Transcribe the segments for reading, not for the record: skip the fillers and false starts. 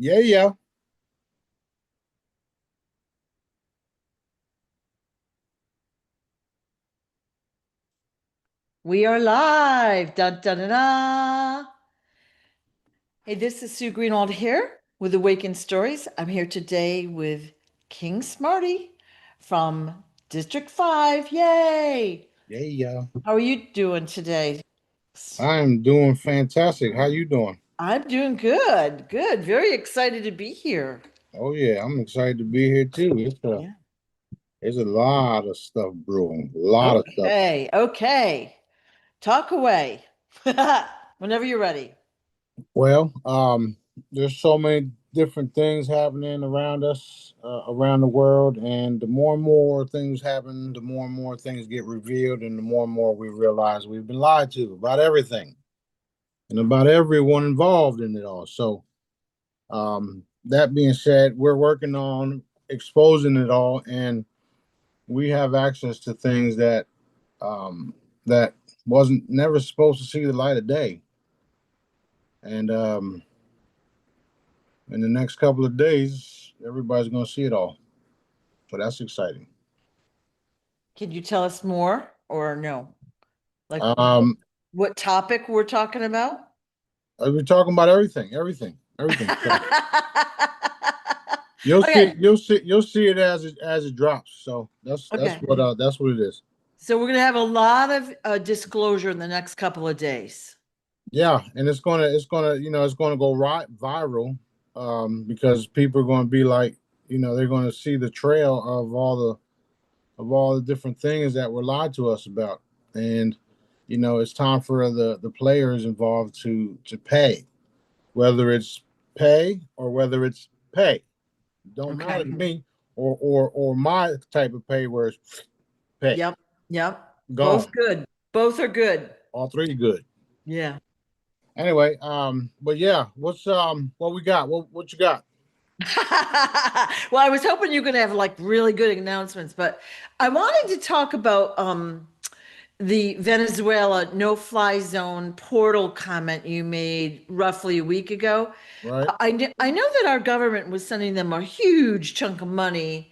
Yeah, yeah. We are live. Da, da, da, da. Hey, this is Sue Greenwald here with Awakened Stories. I'm here today with King Smarty from District 5. Yay! Yeah, yeah. How are you doing today? I'm doing fantastic. How you doing? I'm doing good. Good. Very excited to be here. Oh yeah, I'm excited to be here too. Yeah. There's a lot of stuff brewing. A lot of stuff. Okay. Okay. Talk away. Whenever you're ready. Well, there's so many different things happening around us, around the world, and the more and more things happen, the more and more things get revealed, and the more we realize we've been lied to about everything and about everyone involved in it all. So, that being said, we're working on exposing it all, and we have access to things that wasn't never supposed to see the light of day. And in the next couple of days, everybody's going to see it all. So that's exciting. Can you tell us more or no? Like Um, what topic we're talking about? we're talking about everything, everything. So you'll see Okay. it, you'll see it as it drops. So Okay. that's what it is. So we're going to have a lot of disclosure in the next couple of days. Yeah, and it's gonna go right viral, because people are going to be like, they're going to see the trail of all the different things that were lied to us about, and it's time for the players involved to pay, whether it's pay or whether it's pay. Don't matter Okay. to me, or my type of pay where it's pay Yep. Yep. gone. Both good. Both are good. All three good. Yeah. Anyway, but yeah, what we got? What you got? Well, I was hoping you could have like really good announcements, but I wanted to talk about the Venezuela no-fly zone portal comment you made roughly a week ago. Right, I know that our government was sending them a huge chunk of money.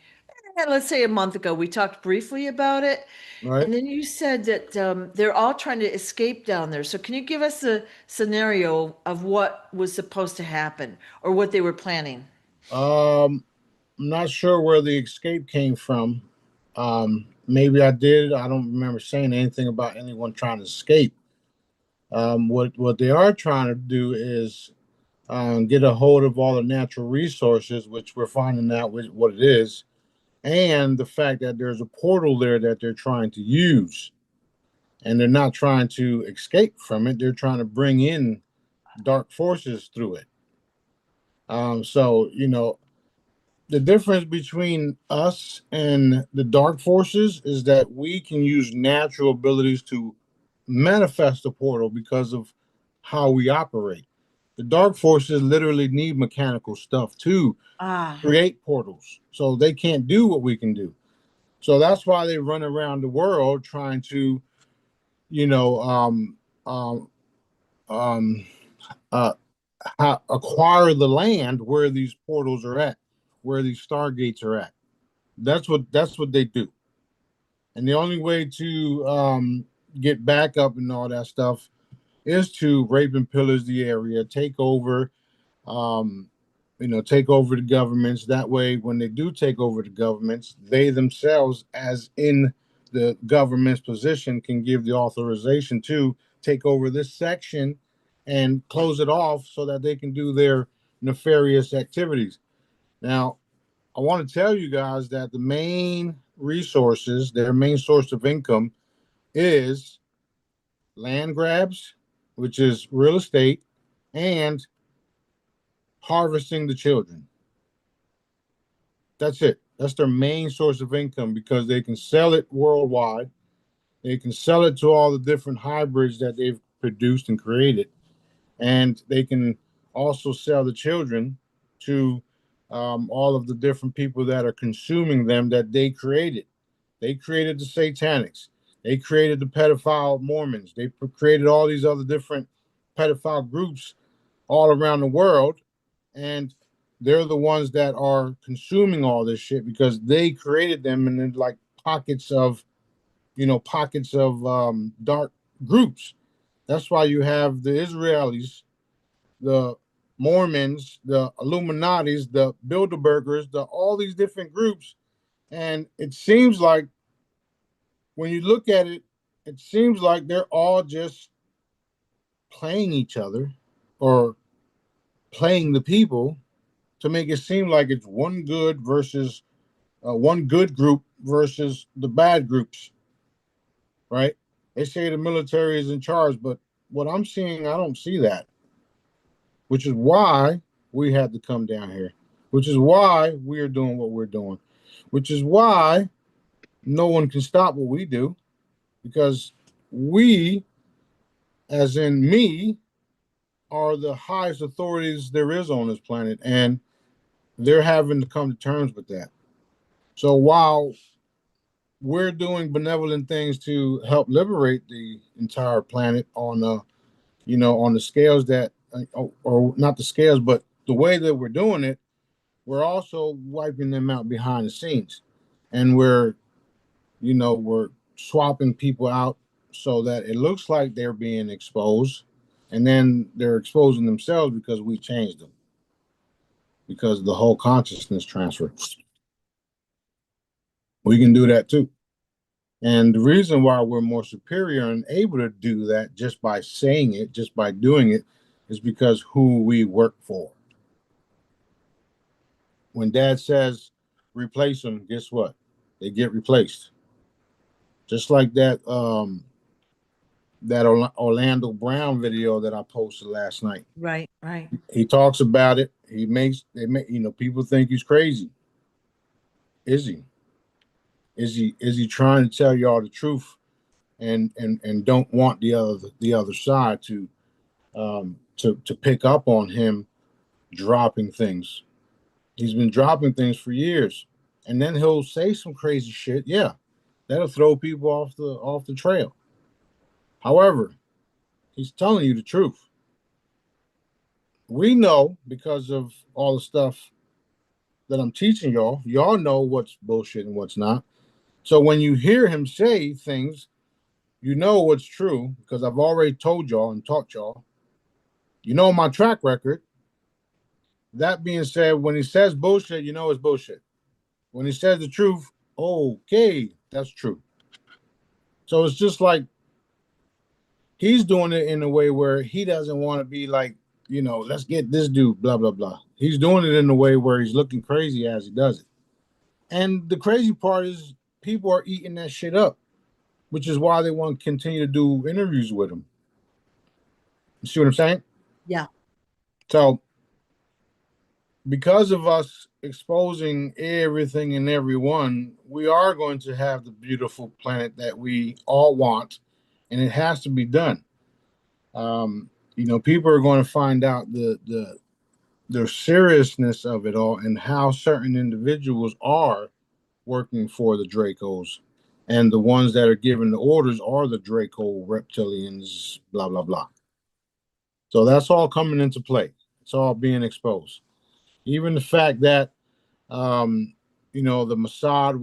Let's say a month ago, we talked briefly about it. right. And then you said that they're all trying to escape down there. So can you give us a scenario of what was supposed to happen or what they were planning? I'm not sure where the escape came from. Maybe I did. I don't remember saying anything about anyone trying to escape. What they are trying to do is get a hold of all the natural resources, which we're finding out what it is, and the fact that there's a portal there that they're trying to use, and they're not trying to escape from it. They're trying to bring in dark forces through it. So the difference between us and the dark forces is that we can use natural abilities to manifest the portal because of how we operate. The dark forces literally need mechanical stuff to Ah, create portals, so they can't do what we can do. So that's why they run around the world trying to, you know, um, um, uh, acquire the land where these portals are at, where these stargates are at. That's what they do. And the only way to get back up and all that stuff is to rape and pillage the area, um, take over the governments. That way, when they do take over the governments, they themselves, as in the government's position, can give the authorization to take over this section and close it off so that they can do their nefarious activities. Now, I want to tell you guys that the main resources, their main source of income, is land grabs, which is real estate, and harvesting the children. That's it. That's their main source of income because they can sell it worldwide. They can sell it to all the different hybrids that they've produced and created. And they can also sell the children to all of the different people that are consuming them that they created. They created the satanics. They created the pedophile Mormons. They created all these other different pedophile groups all around the world. And they're the ones that are consuming all this shit because they created them and then like pockets of pockets of dark groups. That's why you have the Israelis, the Mormons, the Illuminatis, the Bilderbergers, the all these different groups. And it seems like when you look at it, it seems like they're all just playing each other or playing the people to make it seem like it's one good group versus the bad groups, right? They say the military is in charge, but what I'm seeing, I don't see that, which is why we had to come down here, which is why we are doing what we're doing, which is why no one can stop what we do because we, as in me, are the highest authorities there is on this planet, and they're having to come to terms with that. So while we're doing benevolent things to help liberate the entire planet on on the scales that or not the scales but the way that we're doing it, we're also wiping them out behind the scenes, and we're swapping people out so that it looks like they're being exposed, and then they're exposing themselves because we changed them, because of the whole consciousness transfer. We can do that too. And the reason why we're more superior and able to do that just by saying it, just by doing it, is because who we work for. When dad says replace them, guess what? They get replaced. Just like that Orlando Brown video that I posted last night. Right, right. He talks about it. People think he's crazy. Is he? Is he trying to tell y'all the truth and don't want the other side to pick up on him dropping things? He's been dropping things for years, and then he'll say some crazy shit. Yeah, that'll throw people off the trail. However, he's telling you the truth. We know because of all the stuff that I'm teaching y'all. Y'all know what's bullshit and what's not. So when you hear him say things, you know what's true because I've already told y'all and taught y'all. You know my track record. That being said, when he says bullshit, you know it's bullshit. When he says the truth, okay, that's true. So it's just like he's doing it in a way where he doesn't want to be like, let's get this dude, blah, blah, blah. He's doing it in a way where he's looking crazy as he does it. And the crazy part is people are eating that shit up, which is why they want to continue to do interviews with him. You see what I'm saying? Yeah. So because of us exposing everything and everyone, we are going to have the beautiful planet that we all want, and it has to be done. People are going to find out the seriousness of it all and how certain individuals are working for the Dracos, and the ones that are giving the orders are the Draco reptilians, blah blah blah. So that's all coming into play. It's all being exposed. Even the fact that the Mossad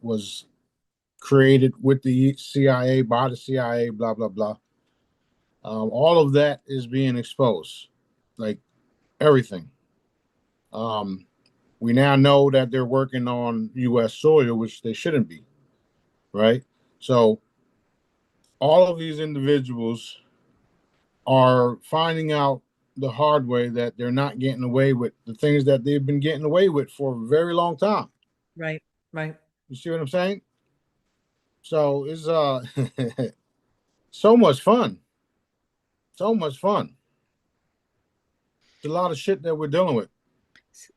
was created with the CIA by the CIA, blah blah blah. All of that is being exposed, like everything. Um, we now know that they're working on U.S. soil, which they shouldn't be, right? So all of these individuals are finding out the hard way that they're not getting away with the things that they've been getting away with for a very long time. Right, right. You see what I'm saying? So it's so much fun. So much fun. It's a lot of shit that we're dealing with.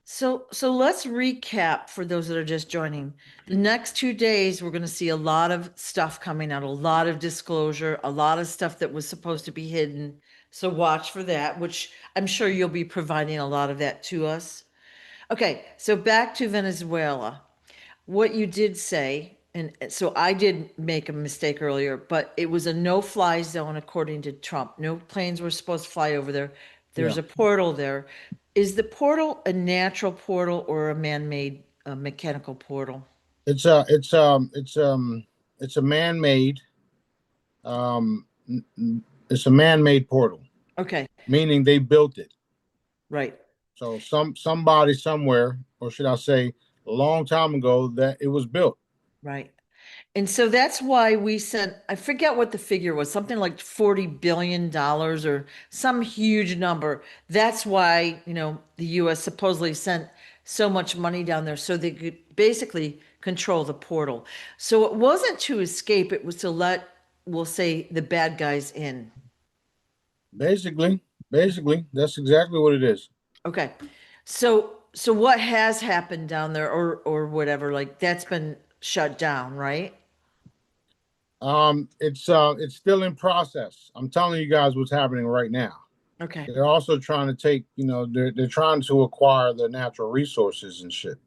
So let's recap for those that are just joining. The next 2 days, we're going to see a lot of stuff coming out, a lot of disclosure, a lot of stuff that was supposed to be hidden. So watch for that, which I'm sure you'll be providing a lot of that to us. Okay, so back to Venezuela. What you did say, and so I did make a mistake earlier, but it was a no-fly zone according to Trump. No planes were supposed to fly over there. There's Yeah. a portal there. Is the portal a natural portal or a man-made mechanical portal? It's a man-made it's a man-made portal, Okay, meaning they built it. right, So somebody somewhere, or should I say, a long time ago, that it was built. right. And so that's why we sent, I forget what the figure was, something like $40 billion or some huge number. That's why, the US supposedly sent so much money down there so they could basically control the portal. So it wasn't to escape, it was to let, we'll say, the bad guys in. Basically, that's exactly what it is. Okay. So what has happened down there or whatever, like that's been shut down, right? It's still in process. I'm telling you guys what's happening right now. Okay. They're also trying to take, they're trying to acquire the natural resources and shit.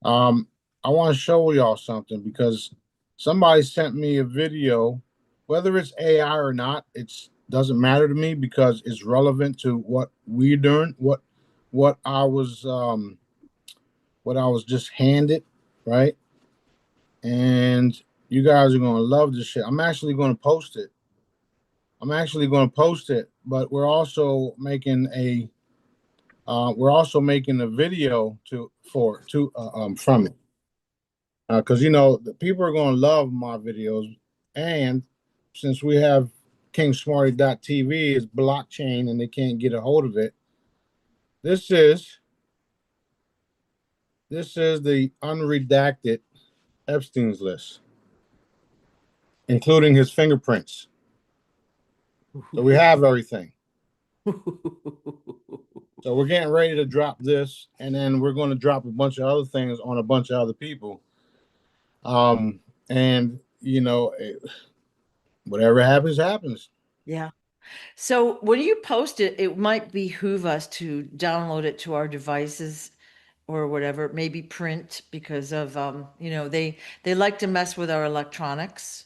Um, I want to show y'all something because somebody sent me a video, whether it's AI or not, it's doesn't matter to me because it's relevant to what we're doing, what I was what I was just handed, right? And you guys are gonna love this shit. I'm actually gonna post it. But we're also making a video to from it because the people are going to love my videos, and since we have KingSmarty.tv is blockchain and they can't get a hold of it. This is the unredacted Epstein's list, including his fingerprints. So we have everything. So we're getting ready to drop this, and then we're going to drop a bunch of other things on a bunch of other people. And whatever happens, happens. Yeah. So when you post it, it might behoove us to download it to our devices or whatever, maybe print because of they like to mess with our electronics.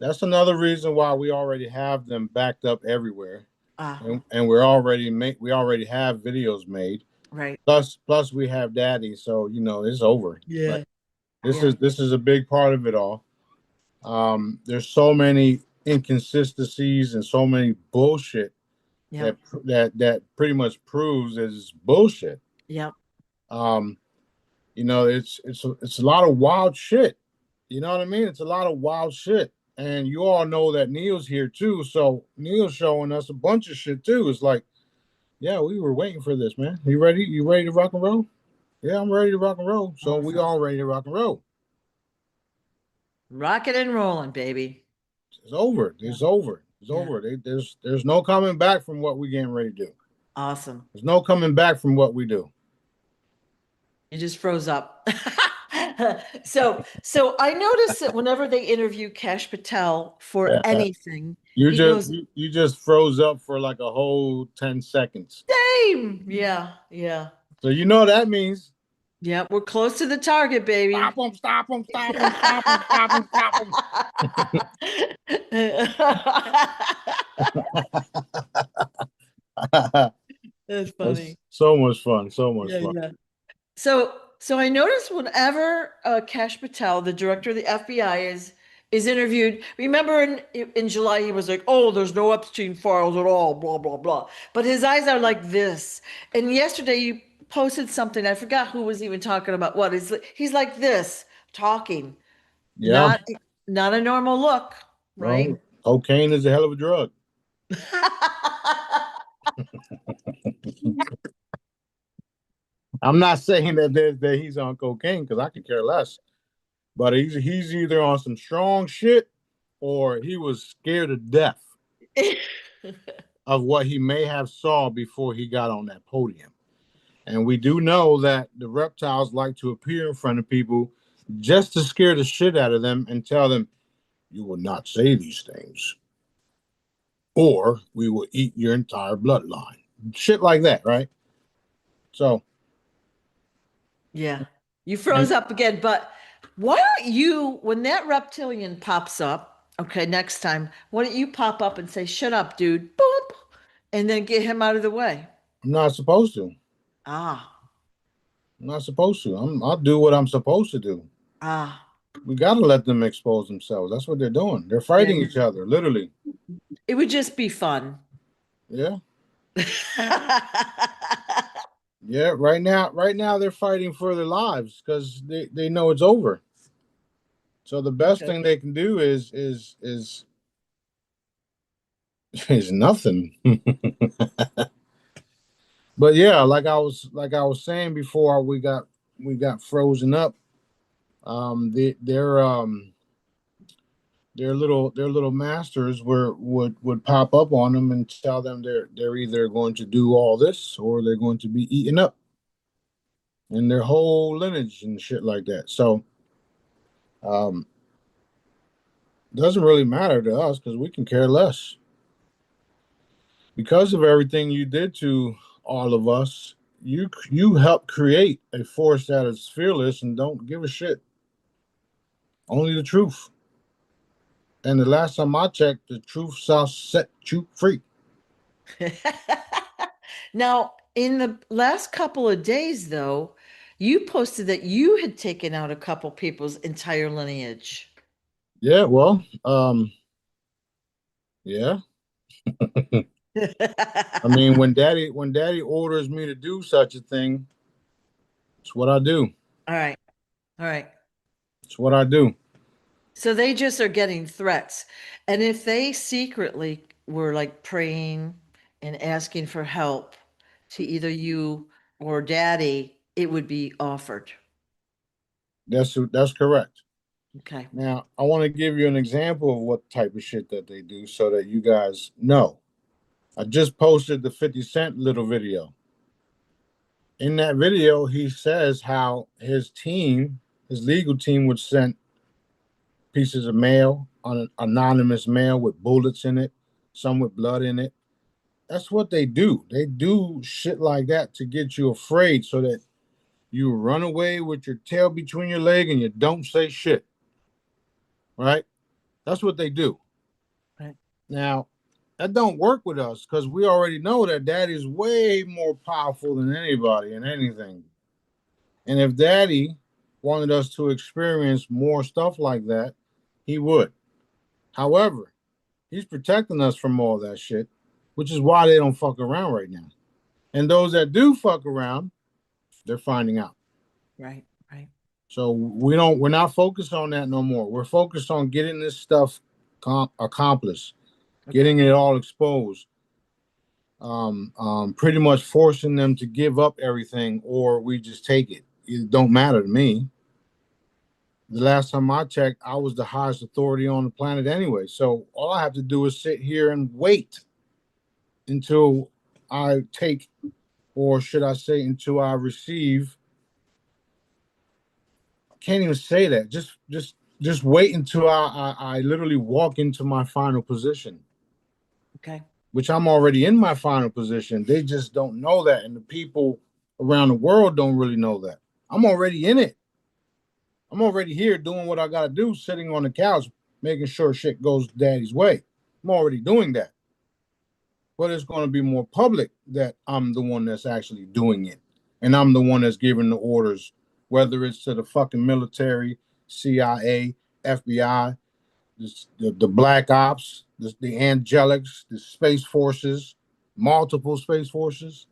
That's another reason why we already have them backed up everywhere, Ah, and we already have videos made. right. Plus we have Daddy, so it's over. Like Yeah. this Yeah. is this is a big part of it all. There's so many inconsistencies and so many bullshit Yep. that pretty much proves that it's bullshit. Yep. Um, it's a lot of wild shit. You know what I mean? It's a lot of wild shit. And you all know that Neil's here too. So Neil's showing us a bunch of shit too. It's like, yeah, we were waiting for this, man. You ready? You ready to rock and roll? Yeah, I'm ready to rock and roll. So we Awesome. all ready to rock and roll. Rocking and rolling, baby. It's over. Yeah. It's over. It's Yeah. over. There's no coming back from what we getting ready to do. Awesome. There's no coming back from what we do. You just froze up. So I noticed that whenever they interview Cash Patel for Yeah. anything, You he just goes, you, you just froze up for like a whole 10 seconds. same. Yeah, yeah. So you know that means Yeah, we're close to the target, stop baby. them, stop them, stop them, stop them, stop them, stop them. That's That's funny. so much fun. So much Yeah, fun. yeah. So I noticed whenever Kash Patel, the director of the FBI, is interviewed. Remember in July he was like, "Oh, there's no Epstein files at all," blah blah blah. But his eyes are like this. And yesterday you posted something. I forgot who was even talking about what. He's like this, talking, Yeah. not not a normal look, right? Well, cocaine is a hell of a drug. I'm not saying that he's on cocaine because I could care less. But he's either on some strong shit or he was scared to death of what he may have saw before he got on that podium. And we do know that the reptiles like to appear in front of people just to scare the shit out of them and tell them, you will not say these things, or we will eat your entire bloodline. Shit like that, right? So, Yeah. You and froze up again, but why don't you, when that reptilian pops up, okay, next time, why don't you pop up and say, "Shut up, dude," boom, and then get him out of the way? I'm not supposed to. Ah, I'm not supposed to. I'll do what I'm supposed to do. ah. We got to let them expose themselves. That's what they're doing. They're Yeah. fighting each other, literally. It would just be fun. Yeah. Yeah. Right now they're fighting for their lives because they know it's over. So the best Okay. thing they can do is nothing. But yeah, like I was saying before we got frozen up. Their little masters would pop up on them and tell them they're either going to do all this or they're going to be eaten up and their whole lineage and shit like that. So um doesn't really matter to us because we can care less because of everything you did to all of us. You helped create a force that is fearless and don't give a shit. Only the truth. And the last time I checked, the truth shall set you free. Now, in the last couple of days, though, you posted that you had taken out a couple people's entire lineage. Yeah, well, yeah. I mean, when daddy orders me to do such a thing, it's what I do. All right. All right. It's what I do. So they just are getting threats. And if they secretly were like praying and asking for help to either you or daddy, it would be offered. That's correct. Okay. Now, I want to give you an example of what type of shit that they do so that you guys know. I just posted the 50 Cent little video. In that video, he says how his team, his legal team, would send pieces of mail on an anonymous mail with bullets in it, some with blood in it. That's what they do. They do shit like that to get you afraid so that you run away with your tail between your leg and you don't say shit. Right? That's what they do. Right. Now, that don't work with us because we already know that daddy's way more powerful than anybody and anything. And if daddy wanted us to experience more stuff like that, he would. However, he's protecting us from all that shit, which is why they don't fuck around right now. And those that do fuck around, they're finding out. Right. Right. So we're not focused on that no more. We're focused on getting this stuff accomplished, Okay. getting it all exposed, pretty much forcing them to give up everything or we just take it. It don't matter to me. The last time I checked, I was the highest authority on the planet anyway. So all I have to do is sit here and wait until I take, or should I say, until I receive. I can't even say that. Just wait until I literally walk into my final position, Okay. which I'm already in my final position. They just don't know that, and the people around the world don't really know that. I'm already in it. I'm already here doing what I got to do, sitting on the couch, making sure shit goes daddy's way. I'm already doing that. But it's going to be more public that I'm the one that's actually doing it. And I'm the one that's giving the orders, whether it's to the fucking military, CIA, FBI, the black ops, the angelics, the space forces, multiple space forces.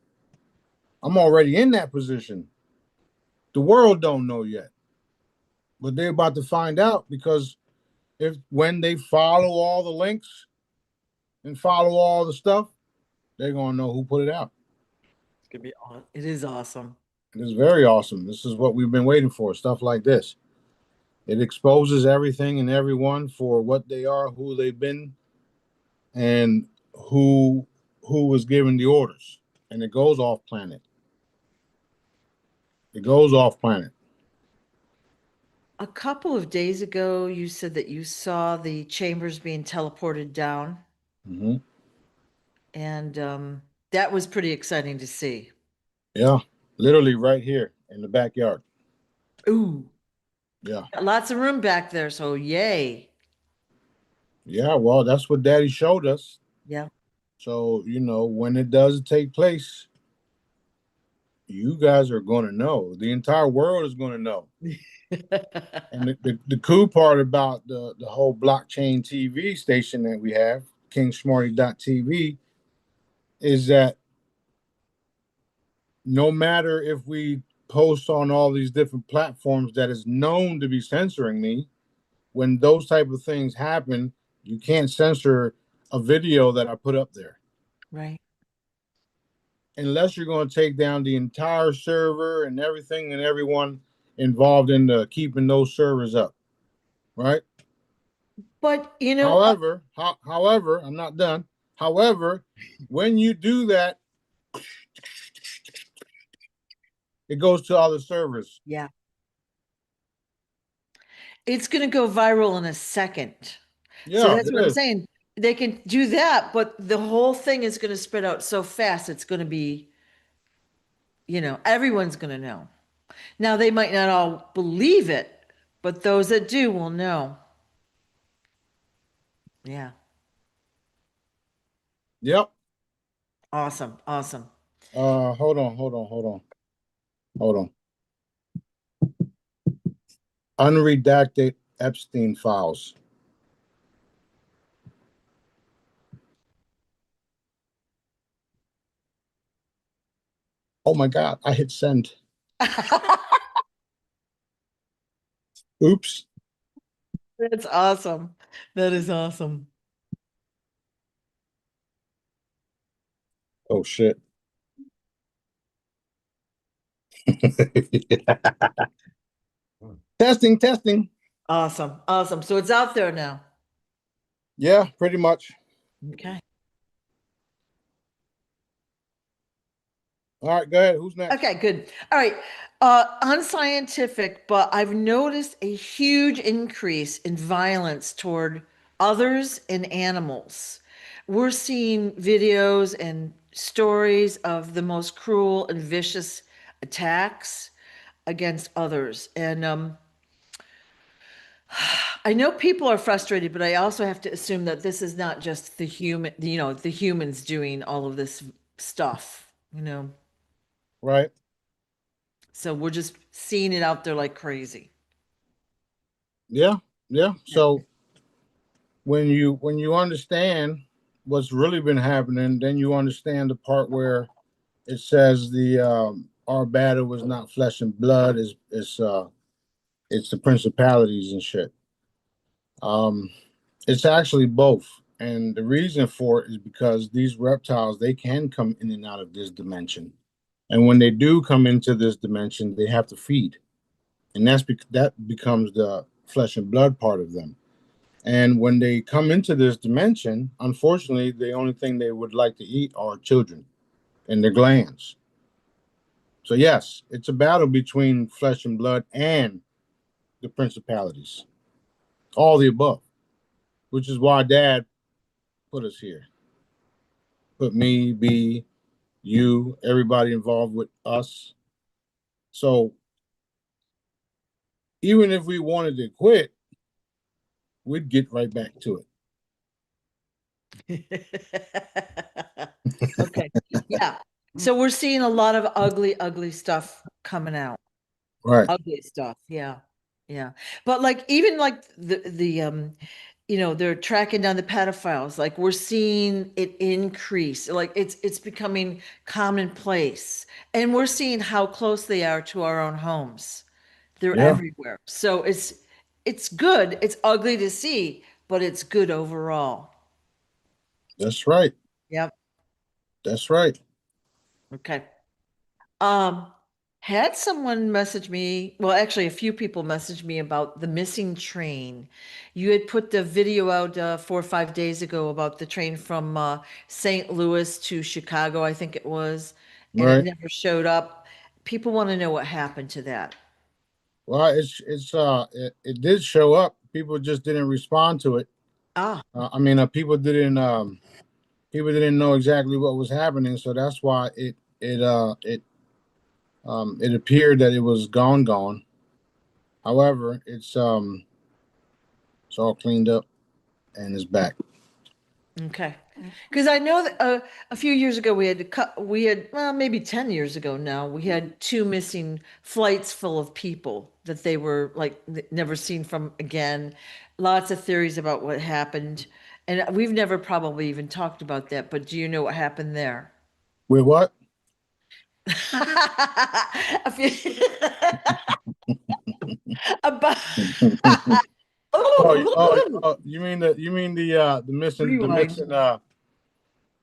I'm already in that position. The world don't know yet, but they're about to find out because if when they follow all the links and follow all the stuff, they're gonna know who put it out. It's gonna be awesome. It is awesome. It's very awesome. This is what we've been waiting for. Stuff like this. It exposes everything and everyone for what they are, who they've been, and who was giving the orders. And it goes off planet. It goes off planet. A couple of days ago, you said that you saw the chambers being teleported down, Hmm. and that was pretty exciting to see. Yeah, literally right here in the backyard. Ooh, Yeah, lots of room back there, so yay. yeah. Well, that's what Daddy showed us. Yeah. So when it does take place, you guys are going to know. The entire world is going to know. And the cool part about the whole blockchain TV station that we have, KingSmarty.tv, is that no matter if we post on all these different platforms that is known to be censoring me, when those type of things happen, you can't censor a video that I put up there. Right. Unless you're going to take down the entire server and everything and everyone involved in keeping those servers up, right? But However, I'm not done. However, when you do that, it goes to other servers. yeah, it's going to go viral in a second. So Yeah, that's it what I'm is. saying. They can do that, but the whole thing is going to spread out so fast. It's going to be, everyone's going to know. Now, they might not all believe it, but those that do will know. Yeah. Yep. Awesome. Awesome. Hold on. Unredacted Epstein files. Oh my God, I hit send. Oops. That's awesome. That is awesome. Oh shit. Testing. Awesome. Awesome. So it's out there now. Yeah, pretty much. Okay. All right, go ahead. Who's next? Okay, good. All right. Unscientific, but I've noticed a huge increase in violence toward others and animals. We're seeing videos and stories of the most cruel and vicious attacks against others. And I know people are frustrated, but I also have to assume that this is not just the humans doing all of this stuff. Right. So we're just seeing it out there like crazy. Yeah. Yeah. Yeah. So when you understand what's really been happening, then you understand the part where it says the our battle was not flesh and blood, it's the principalities and shit. Um, it's actually both, and the reason for it is because these reptiles they can come in and out of this dimension, and when they do come into this dimension, they have to feed, and that becomes the flesh and blood part of them. And when they come into this dimension, unfortunately, the only thing they would like to eat are children and their glands. So yes, it's a battle between flesh and blood and the principalities, all the above, which is why Dad put us here, put me, B, you, everybody involved with us. So even if we wanted to quit, we'd get right back to Okay. Yeah. So we're seeing a lot of ugly, ugly stuff coming out. it. Right. Ugly stuff. Yeah. Yeah. But like even like they're tracking down the pedophiles. Like we're seeing it increase. Like it's becoming commonplace. And we're seeing how close they are to our own homes. They're Yeah, everywhere. So it's good. It's ugly to see, but it's good overall. that's right. Yep. That's right. Okay. Um, had someone message me, well, actually a few people messaged me about the missing train. You had put the video out 4 or 5 days ago about the train from St. Louis to Chicago, I think it was, and it Right. never showed up. People want to know what happened to that. Well, it did show up. People just didn't respond to it. Ah, I mean, people didn't know exactly what was happening, so that's why it appeared that it was gone. However, it's all cleaned up and it's back. okay. Because I know that a few years ago well, maybe 10 years ago now, we had two missing flights full of people that they were like never seen from again. Lots of theories about what happened. And we've never probably even talked about that, but do you know what happened there? With what? A few- about You mean the rewind. missing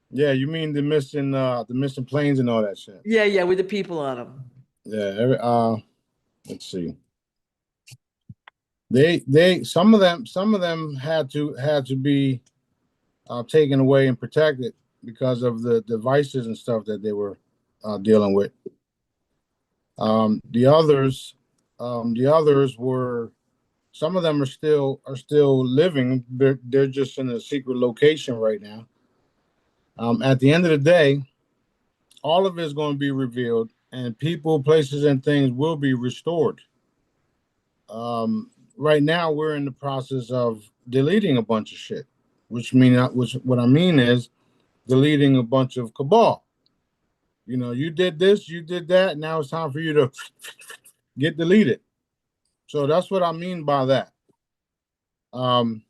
yeah, you mean the missing planes and all that shit. Yeah, yeah, with the people on them. Yeah, let's see. They some of them had to be taken away and protected because of the devices and stuff that they were dealing with. Um, the others, the others were some of them are still living. They're just in a secret location right now. At the end of the day, all of it is going to be revealed, and people, places, and things will be restored. Right now, we're in the process of deleting a bunch of shit, which what I mean is deleting a bunch of cabal. You did this, you did that. Now it's time for you to get deleted. So that's what I mean by that. Um,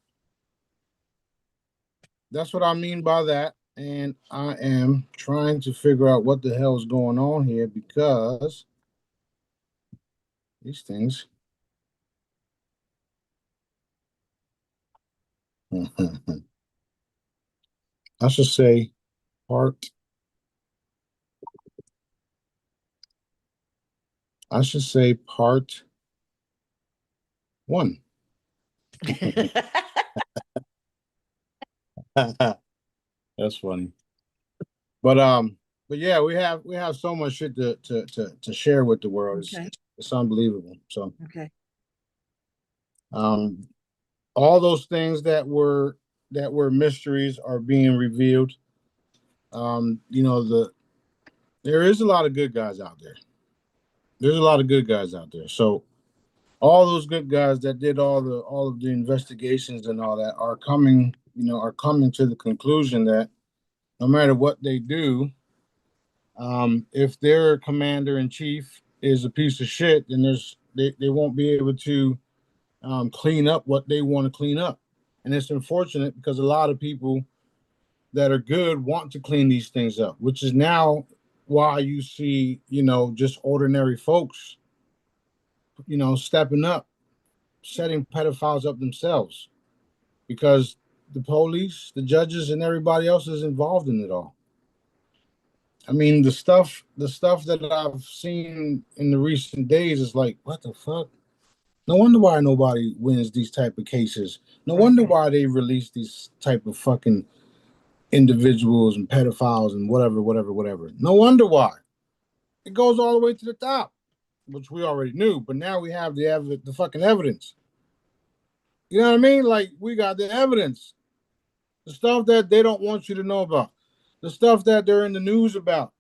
that's what I mean by that. And I am trying to figure out what the hell is going on here because these things. I should say part. I should say part one. That's funny. But but yeah, we have so much shit to share with the world. Okay. It's unbelievable. So Okay. um all those things that were mysteries are being revealed. There is a lot of good guys out there. There's a lot of good guys out there. So all those good guys that did all of the investigations and all that are coming to the conclusion that no matter what they do, if their commander in chief is a piece of shit, then they won't be able to clean up what they want to clean up. And it's unfortunate because a lot of people that are good want to clean these things up, which is now why you see, just ordinary folks, stepping up, setting pedophiles up themselves because the police, the judges, and everybody else is involved in it all. I mean, the stuff that I've seen in the recent days is like, what the fuck? No wonder why nobody wins these type of cases. No Right. wonder why they release these type of fucking individuals and pedophiles and whatever, whatever, whatever. No wonder why. It goes all the way to the top, which we already knew, but now we have the fucking evidence. You know what I mean? Like we got the evidence, the stuff that they don't want you to know about, the stuff that they're in the news about.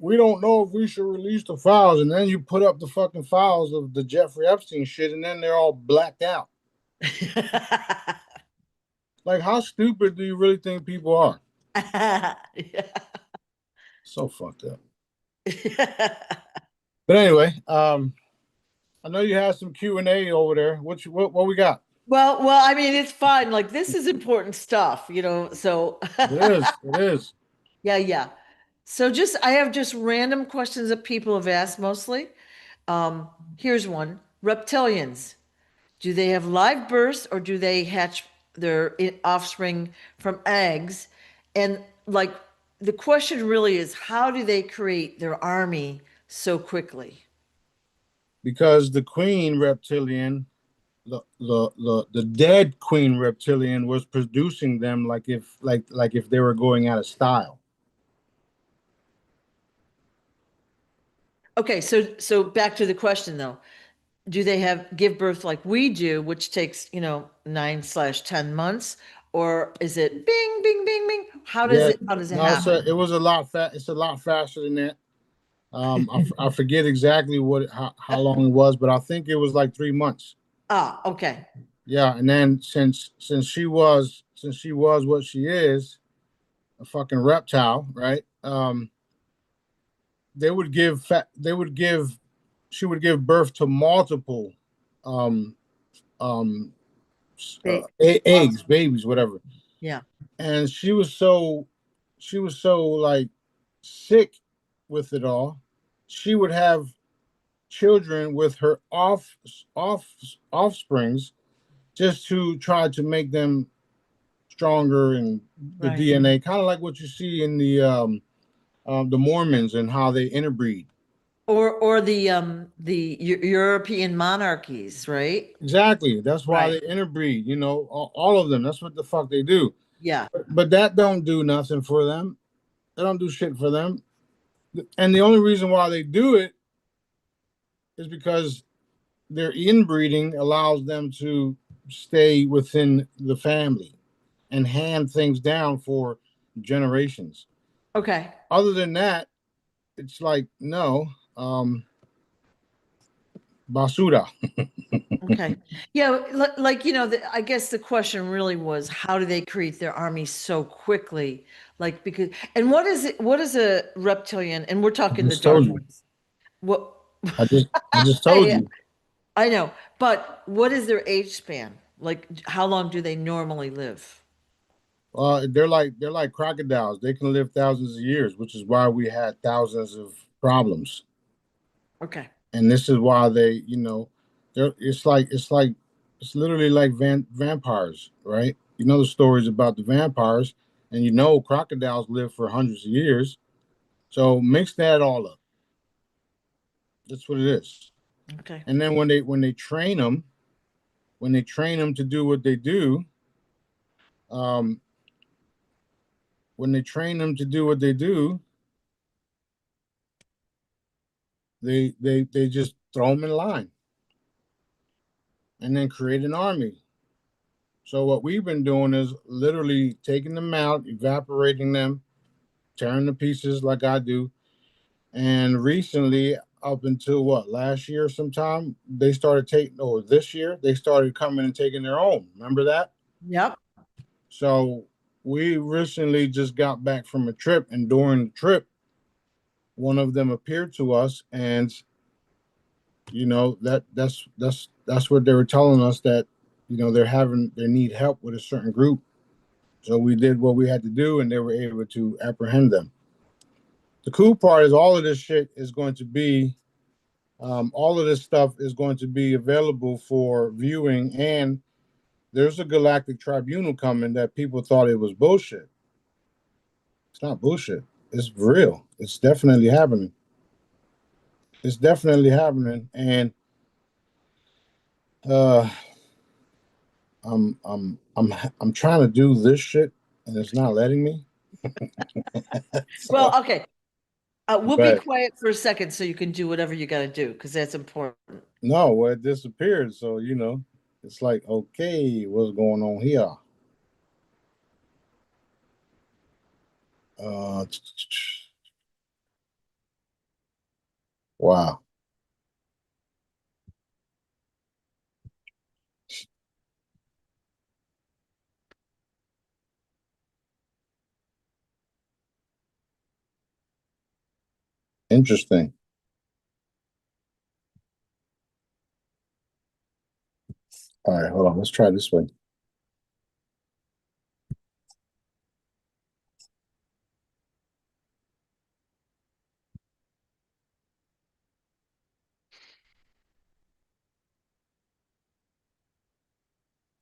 We don't know if we should release the files, and then you put up the fucking files of the Jeffrey Epstein shit, and then they're all blacked out. Like, how stupid do you really think people are? Yeah. So fucked up. But anyway, I know you have some Q&A over there. What we got? Well, I mean, it's fine. Like this is important stuff, so It is. It is. yeah, yeah. So I have just random questions that people have asked mostly. Here's one. Reptilians, do they have live births or do they hatch their offspring from eggs? And like the question really is, how do they create their army so quickly? Because the queen reptilian, the dead queen reptilian was producing them like if they were going out of style. Okay, so back to the question though. Do they have give birth like we do, which takes, 9/10 months, or is it bing, bing, bing, bing? Yeah, How does it no, happen? it was a lot it's a lot faster than that. I forget exactly how long it was, but I think it was like 3 months. Ah, okay. Yeah, and then since since she was what she is, a fucking reptile, right? They would give they would give she would give birth to multiple um um They, eggs, babies, whatever. yeah. And she was so like sick with it all. She would have children with her off offsprings just to try to make them stronger and the Right. DNA, kind of like what you see in the Mormons and how they interbreed. Or the European monarchies, right? Exactly. That's why Right. they interbreed. All of them. That's what the fuck they do. Yeah. But that don't do nothing for them. They don't do shit for them. And the only reason why they do it is because their inbreeding allows them to stay within the family and hand things down for generations. Okay. Other than that, it's like no, basura. Okay. Yeah, like I guess the question really was how do they create their army so quickly? Like because and what is a reptilian? And we're I talking the just told dark you. ones. What I just told I you. I know, but what is their age span? Like how long do they normally live? They're like crocodiles. They can live thousands of years, which is why we had thousands of problems. Okay. And this is why it's literally like vampires, right? You know the stories about the vampires, and crocodiles live for hundreds of years. So mix that all up. That's what it is. Okay. And then when they train them to do what they do, um, when they train them to do what they do, they just throw them in line and then create an army. So what we've been doing is literally taking them out, evaporating them, tearing to pieces like I do. And recently, up until what, last year sometime, they started taking, or this year, they started coming and taking their own. Remember that? Yep. So we recently just got back from a trip, and during the trip, one of them appeared to us, and that's what they were telling us, that they need help with a certain group. So we did what we had to do, and they were able to apprehend them. The cool part is all of this stuff is going to be available for viewing, and there's a galactic tribunal coming that people thought it was bullshit. It's not bullshit. It's real. It's definitely happening. It's definitely happening, and uh, I'm trying to do this shit, and it's not letting me. So, Well, okay. We'll be but quiet for a second so you can do whatever you got to do because that's important. no, well, it disappeared. So it's like, okay, what's going on here? Uh, wow, interesting. All right, hold on. Let's try this one.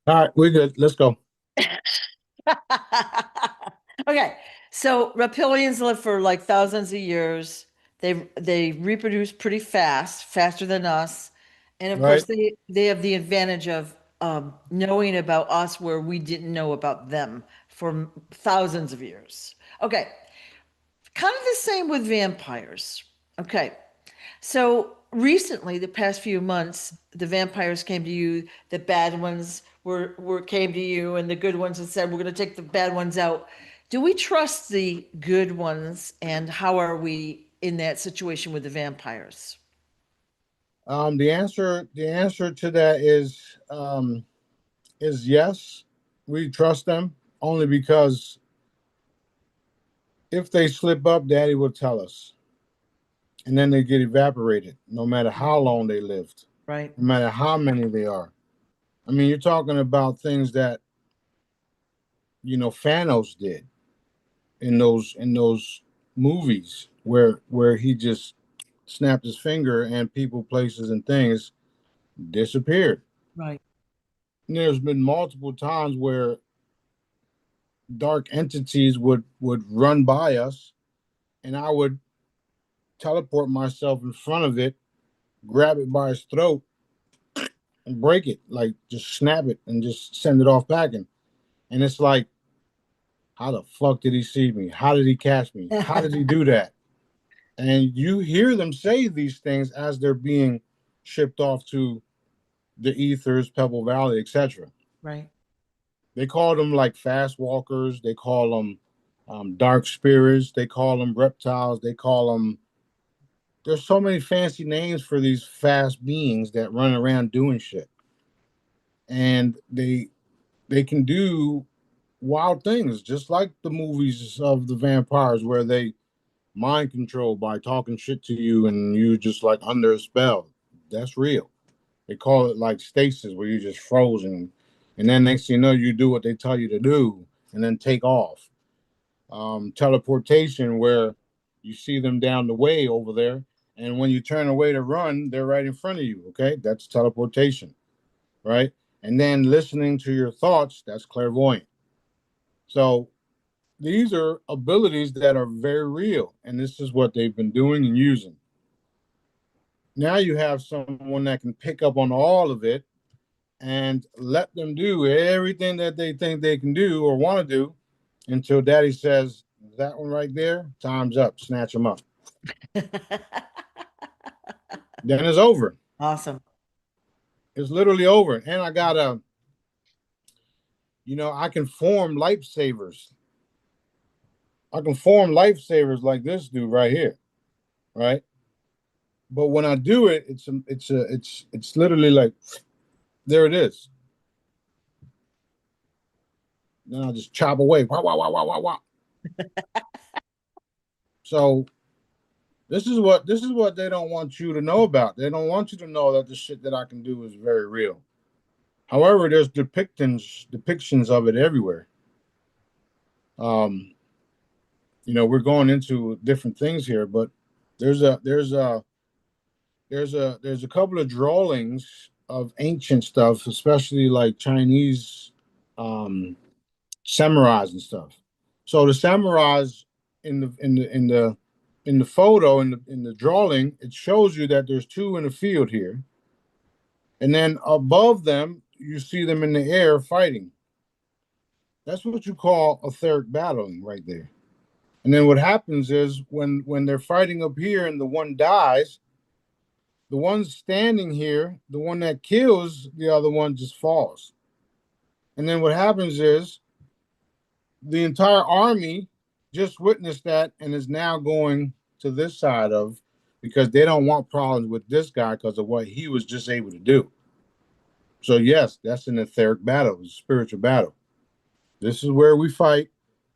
All right, we're good. Let's go. Okay, so reptilians live for like thousands of years. They reproduce pretty fast, faster than us, and of course Right. they have the advantage of knowing about us where we didn't know about them for thousands of years. Okay, kind of the same with vampires. Okay, so recently, the past few months, the vampires came to you, the bad ones were came to you, and the good ones and said, "We're going to take the bad ones out." Do we trust the good ones, and how are we in that situation with the vampires? The answer to that is yes. We trust them. only because if they slip up, Daddy will tell us, and then they get evaporated. No matter how long they lived, Right. no matter how many they are. I mean, you're talking about things that Thanos did in those movies where he just snapped his finger and people, places, and things disappeared. Right. And there's been multiple times where dark entities would run by us, and I would teleport myself in front of it, grab it by its throat, and break it, like just snap it and just send it off packing. And it's like, how the fuck did he see me? How did he catch me? How did he do that? And you hear them say these things as they're being shipped off to the ethers, Pebble Valley, etc. Right. They call them like fast walkers. They call them dark spirits. They call them reptiles. They call them. There's so many fancy names for these fast beings that run around doing shit, and they can do wild things, just like the movies of the vampires, where they mind control by talking shit to you and you just like under a spell. That's real. They call it like stasis, where you're just frozen, and then next thing you know, you do what they tell you to do, and then take off. Teleportation, where you see them down the way over there, and when you turn away to run, they're right in front of you. Okay, that's teleportation, right? And then listening to your thoughts, that's clairvoyant. So these are abilities that are very real, and this is what they've been doing and using. Now you have someone that can pick up on all of it and let them do everything that they think they can do or want to do until Daddy says, that one right there, time's up, snatch them up. Then it's over. Awesome. It's literally over. And I can form lifesavers. I can form lifesavers like this dude right here, right? But when I do it, it's literally like, there it is. Then I'll just chop away. Wah, wah, wah, wah, wah, wah. So this is what they don't want you to know about. They don't want you to know that the shit that I can do is very real. However, there's depictions of it everywhere. Um, we're going into different things here, but there's a couple of drawings of ancient stuff, especially like Chinese um, samurais and stuff. So the samurais in the photo in the drawing, it shows you that there's two in the field here, and then above them you see them in the air fighting. That's what you call etheric battling right there. And then what happens is when they're fighting up here and the one dies, the one standing here, the one that kills the other one, just falls. And then what happens is the entire army just witnessed that and is now going to this side of, because they don't want problems with this guy because of what he was just able to do. So yes, that's an etheric battle, it's a spiritual battle. This is where we fight.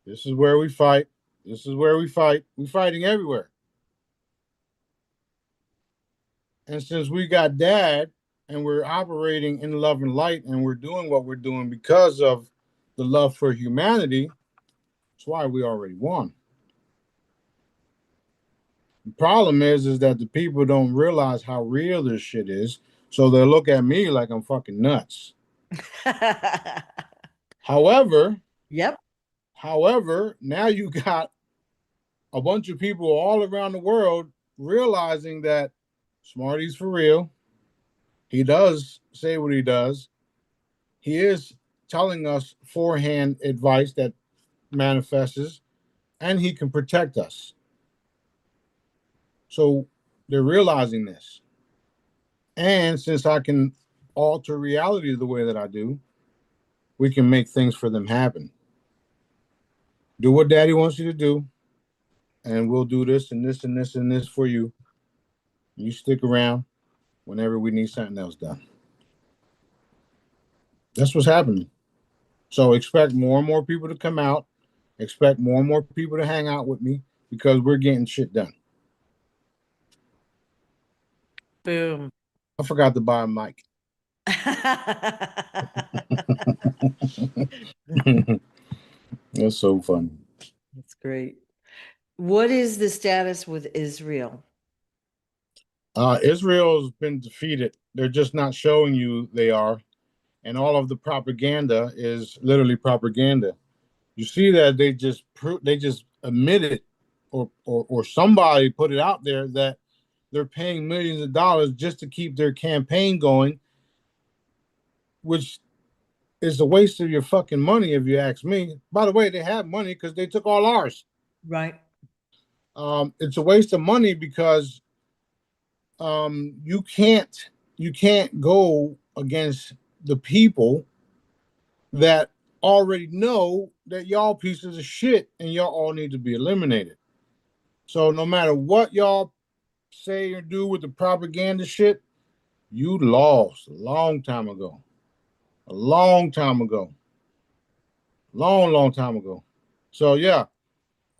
This is where we fight. This is where we fight. We're fighting everywhere. And since we got Dad and we're operating in love and light and we're doing what we're doing because of the love for humanity, that's why we already won. The problem is that the people don't realize how real this shit is, so they'll look at me like I'm fucking nuts. However, Yep. now you got a bunch of people all around the world realizing that Smarty's for real. He does say what he does. He is telling us forehand advice that manifests, and he can protect us. So they're realizing this. And since I can alter reality the way that I do, we can make things for them happen. Do what Daddy wants you to do, and we'll do this and this and this and this for you. You stick around whenever we need something else done. That's what's happening. So expect more and more people to come out. Expect more and more people to hang out with me because we're getting shit done. Boom. I forgot to buy a mic. That's so funny. That's great. What is the status with Israel? Israel's been defeated. They're just not showing you they are, and all of the propaganda is literally propaganda. You see that they just admitted, or somebody put it out there that they're paying millions of dollars just to keep their campaign going, which is a waste of your fucking money, if you ask me. By the way, they have money because they took all ours. Right. It's a waste of money because you can't go against the people that already know that y'all pieces of shit and y'all all need to be eliminated. So no matter what y'all say or do with the propaganda shit, you lost a long time ago. A long time ago. Long time ago. So yeah,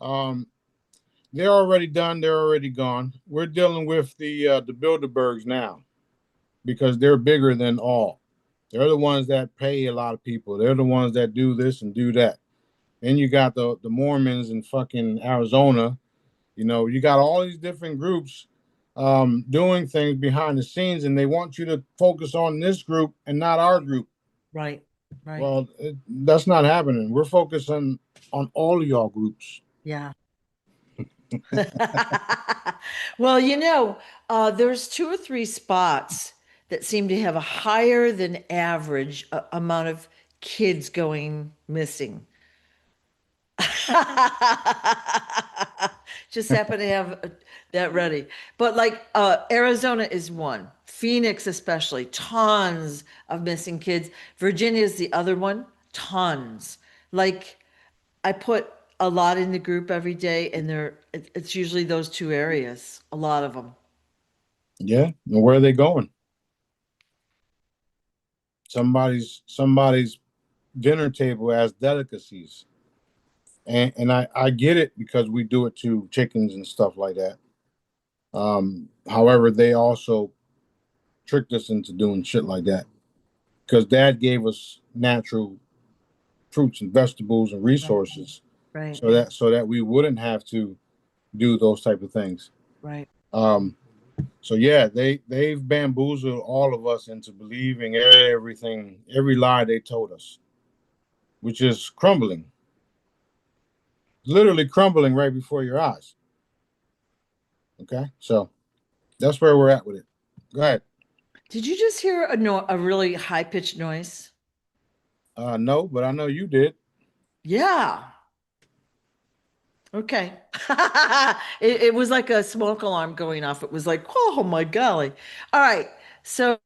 um, they're already done. They're already gone. We're dealing with the Bilderbergs now because they're bigger than all. They're the ones that pay a lot of people. They're the ones that do this and do that. Then you got the Mormons in fucking Arizona. You know, you got all these different groups doing things behind the scenes, and they want you to focus on this group and not our group. Right. Right. Well, that's not happening. We're focusing on all of y'all groups. Yeah. Well, there's two or three spots that seem to have a higher than average amount of kids going missing. Just happen to have that ready. But like Arizona is one, Phoenix especially, tons of missing kids. Virginia is the other one, tons. Like I put a lot in the group every day, and it's usually those two areas, a lot of them. Yeah, and where are they going? Somebody's dinner table has delicacies, and I get it because we do it to chickens and stuff like that. However, they also tricked us into doing shit like that because Dad gave us natural fruits and vegetables and Right, resources, right, so that we wouldn't have to do those type of things. right. Um, so yeah, they've bamboozled all of us into believing everything, every lie they told us, which is crumbling, literally crumbling right before your eyes. Okay, so that's where we're at with it. Go ahead. Did you just hear a really high pitched noise? No, but I know you did. Yeah. Okay. It was like a smoke alarm going off. It was like, oh my golly. All right. So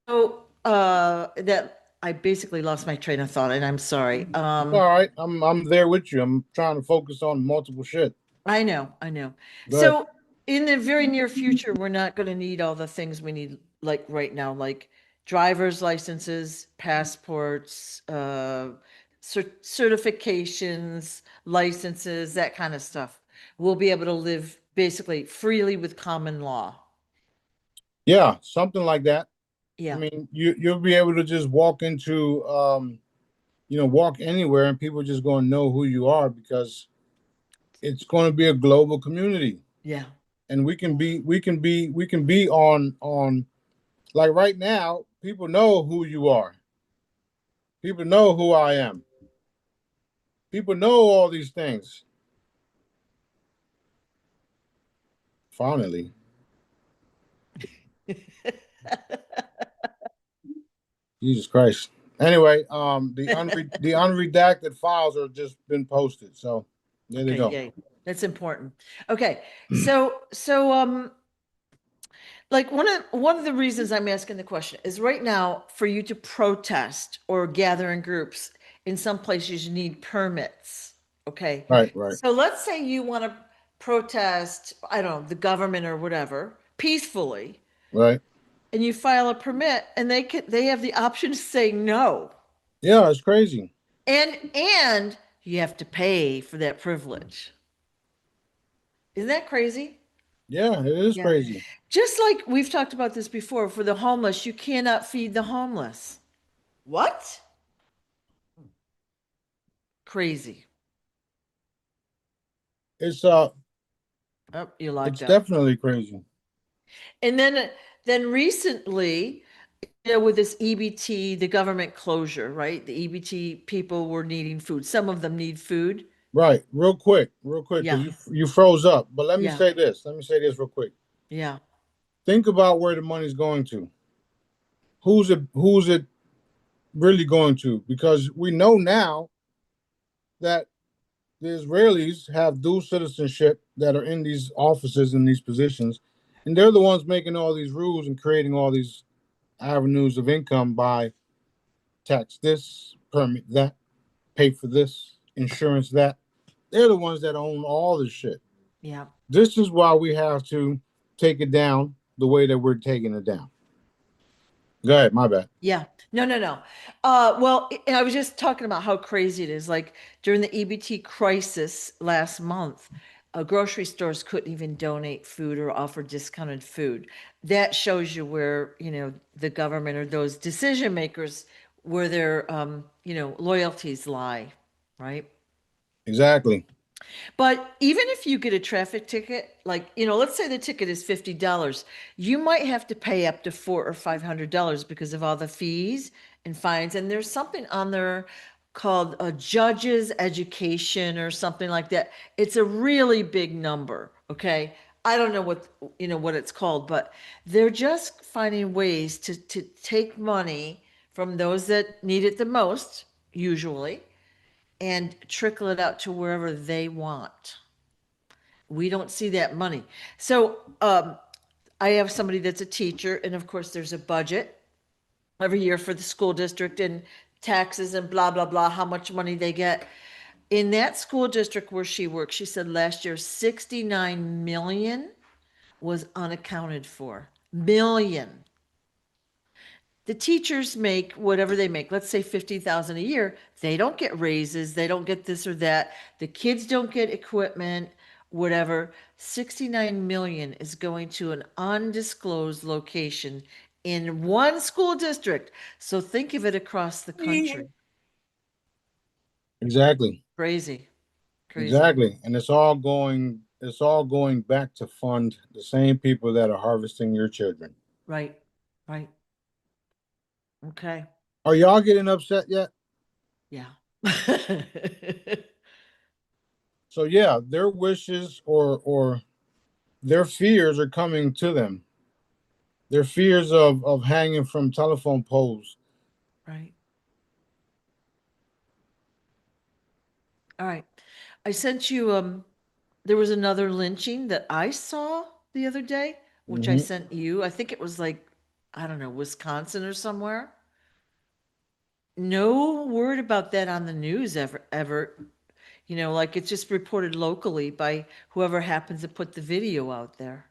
that I basically lost my train of thought, and I'm sorry. All right, I'm there with you. I'm trying to focus on multiple shit. I know, I know. Go ahead. So in the very near future, we're not going to need all the things we need like right now, like driver's licenses, passports, certifications, licenses, that kind of stuff. We'll be able to live basically freely with common law. Yeah, something like that. I Yeah, mean, you'll be able to just walk into walk anywhere and people just going to know who you are because it's going to be a global community. yeah, And we can be on like right now, people know who you are. People know who I am. People know all these things. Finally. Jesus Christ. Anyway, the unredacted files are just been posted. So there they Okay, go. yay. That's important. Okay. So like one of the reasons I'm asking the question is right now for you to protest or gather in groups, in some places you need permits. Okay. Right, right, So let's say you want to protest, I don't know, the government or whatever, peacefully, right. and you file a permit and they have the option to say no. Yeah, it's crazy. And you have to pay for that privilege. Isn't that crazy? Yeah, it is Yeah. crazy. Just like we've talked about this before, for the homeless, you cannot feed the homeless. What? Crazy. It's Oh, you're locked it's up. definitely crazy. And then recently, with this EBT, the government closure, right? The EBT people were needing food. Some of them need food. Right. Real quick, because Yeah. you froze up. But let me Yeah. say this. Let me say this real quick. Yeah. Think about where the money's going to. Who's it really going to? Because we know now that the Israelis have dual citizenship that are in these offices in these positions, and they're the ones making all these rules and creating all these avenues of income by tax this, permit that, pay for this, insurance that. They're the ones that own all this shit. Yeah. This is why we have to take it down the way that we're taking it down. Go ahead, my bad. Yeah. No, no, no. Well, and I was just talking about how crazy it is. Like during the EBT crisis last month, grocery stores couldn't even donate food or offer discounted food. That shows you where, the government or those decision makers, where their, loyalties lie, right? Exactly. But even if you get a traffic ticket, like, let's say the ticket is $50, you might have to pay up to $400 or $500 because of all the fees and fines. And there's something on there called a judge's education or something like that. It's a really big number. Okay. I don't know what it's called, but they're just finding ways to take money from those that need it the most, usually, and trickle it out to wherever they want. We don't see that money. So I have somebody that's a teacher, and of course, there's a budget every year for the school district and taxes and blah, blah, blah, how much money they get. In that school district where she works, she said last year 69 million was unaccounted for. Million. The teachers make whatever they make, let's say 50,000 a year. They don't get raises, they don't get this or that. The kids don't get equipment, whatever. 69 million is going to an undisclosed location in one school district. So think of it across the country. Exactly. Crazy, crazy. Exactly. And it's all going back to fund the same people that are harvesting your children. Right, right. Okay. Are y'all getting upset yet? Yeah. So yeah, their wishes or their fears are coming to them. Their fears of hanging from telephone poles. Right. All right. I sent you there was another lynching that I saw the other day, which I Hmm. sent you. I think it was like, I don't know, Wisconsin or somewhere. No word about that on the news ever. Like it's just reported locally by whoever happens to put the video out there.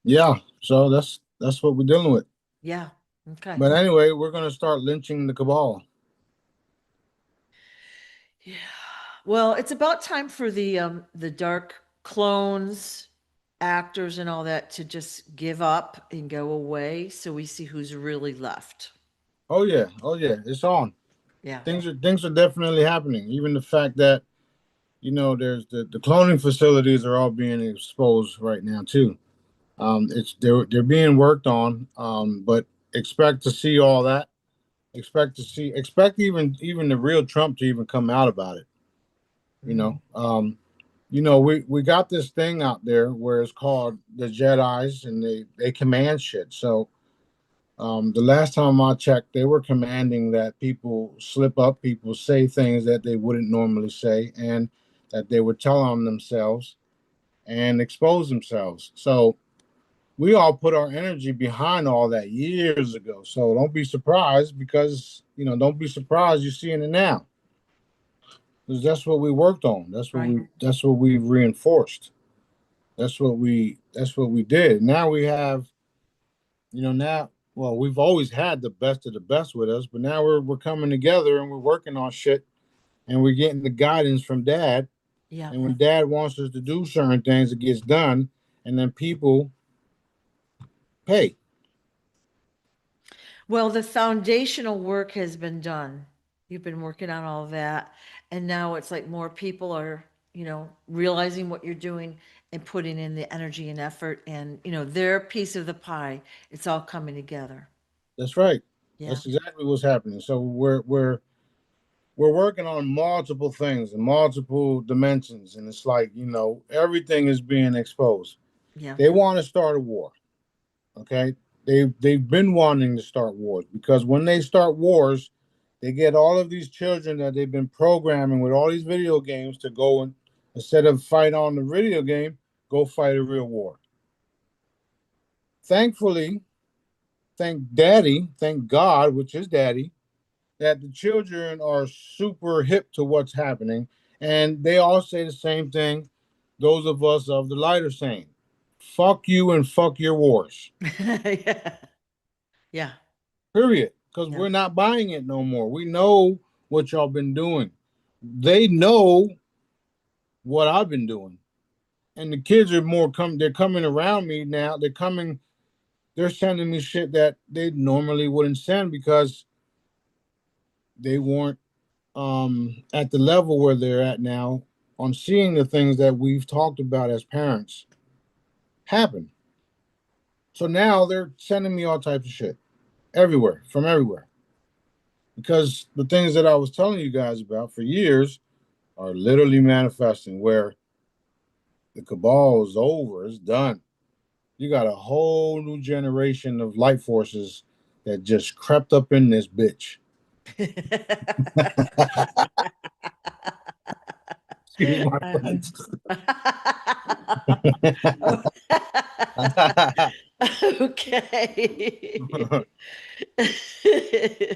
Yeah. So that's what we're dealing with. Yeah. Okay. But anyway, we're gonna start lynching the cabal. Yeah. Well, it's about time for the dark clones, actors and all that to just give up and go away so we see who's really left. Oh yeah. Oh yeah. It's on. Yeah. Things are definitely happening. Even the fact that there's the cloning facilities are all being exposed right now too. It's they're being worked on. But expect to see all that. Expect even the real Trump to even come out about it. You Mm. know. We got this thing out there where it's called the Jedi's, and they command shit. So the last time I checked, they were commanding that people slip up, people say things that they wouldn't normally say, and that they would tell on themselves and expose themselves. So we all put our energy behind all that years ago. So don't be surprised because don't be surprised you're seeing it now because that's what we worked on. Right. That's what we reinforced. That's what we did. Now we have now, well, we've always had the best of the best with us, but now we're coming together and we're working on shit and we're getting the guidance from dad. Yeah. And when dad wants us to do certain things, it gets done, and then people pay. Well, the foundational work has been done. You've been working on all of that. And now it's like more people are, realizing what you're doing and putting in the energy and effort and, their piece of the pie. It's all coming together. That's right. Yeah. That's exactly what's happening. So we're working on multiple things and multiple dimensions, and it's like everything is being exposed. Yeah. They want to start a war. Okay, they've been wanting to start wars because when they start wars, they get all of these children that they've been programming with all these video games to go and instead of fight on the video game, go fight a real war. Thankfully, thank God, which is daddy, that the children are super hip to what's happening. And they all say the same thing. Those of us of the light are saying, fuck you and fuck your wars. Yeah. Yeah. Period. Because Yeah. we're not buying it no more. We know what y'all been doing. They know what I've been doing. And the kids are they're coming around me now. They're sending me shit that they normally wouldn't send because they weren't at the level where they're at now on seeing the things that we've talked about as parents happen. So now they're sending me all types of shit everywhere, from everywhere. Because the things that I was telling you guys about for years are literally manifesting where the cabal is over, it's done. You got a whole new generation of light forces that just crept up in this bitch. Excuse my French. Okay.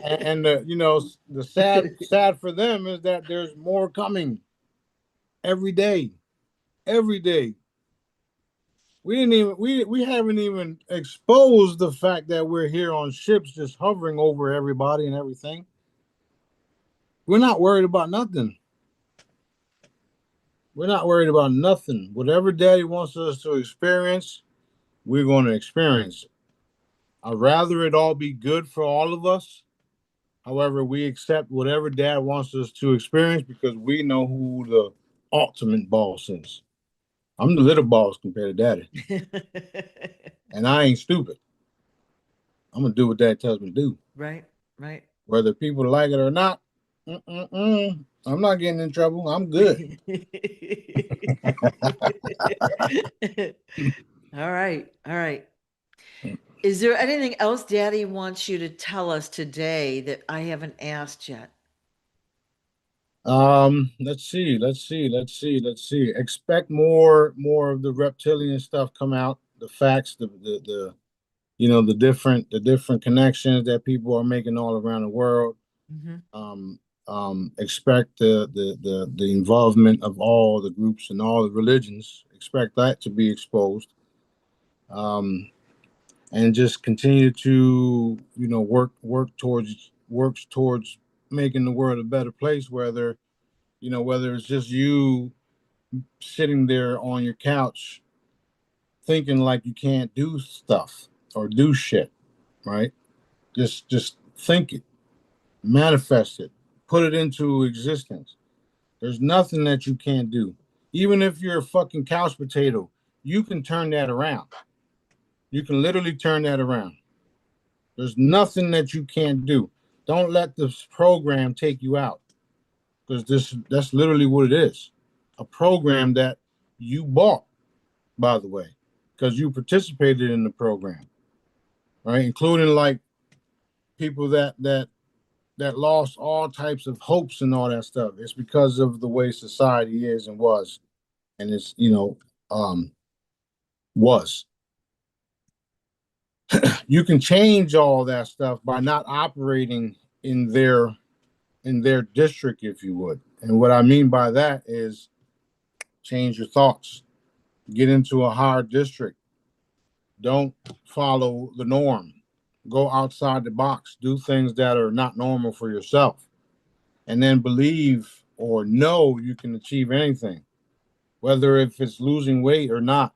And the sad for them is that there's more coming every day, every day. We haven't even exposed the fact that we're here on ships just hovering over everybody and everything. We're not worried about nothing. We're not worried about nothing. Whatever daddy wants us to experience, we're going to experience it. I'd rather it all be good for all of us. However, we accept whatever dad wants us to experience because we know who the ultimate boss is. I'm the little boss compared to daddy. And I ain't stupid. I'm going to do what dad tells me to do. Right, right. Whether people like it or not, I'm not getting in trouble. I'm good. All right, all right. Is there anything else Daddy wants you to tell us today that I haven't asked yet? Let's see. Expect more of the reptilian stuff come out. The facts, the different connections that people are making all around the world. Mhm. Expect the involvement of all the groups and all the religions. Expect that to be exposed. And just continue to works towards making the world a better place. Whether it's just you sitting there on your couch thinking like you can't do stuff or do shit, right? Just think it, manifest it, put it into existence. There's nothing that you can't do. Even if you're a fucking couch potato, you can turn that around. You can literally turn that around. There's nothing that you can't do. Don't let this program take you out because that's literally what it is. A program that you bought, by the way, because you participated in the program, right? Including like people that lost all types of hopes and all that stuff. It's because of the way society is and was, and it's um was. You can change all that stuff by not operating in their district, if you would. And what I mean by that is change your thoughts, get into a higher district, don't follow the norm, go outside the box, do things that are not normal for yourself, and then believe or know you can achieve anything, whether if it's losing weight or not.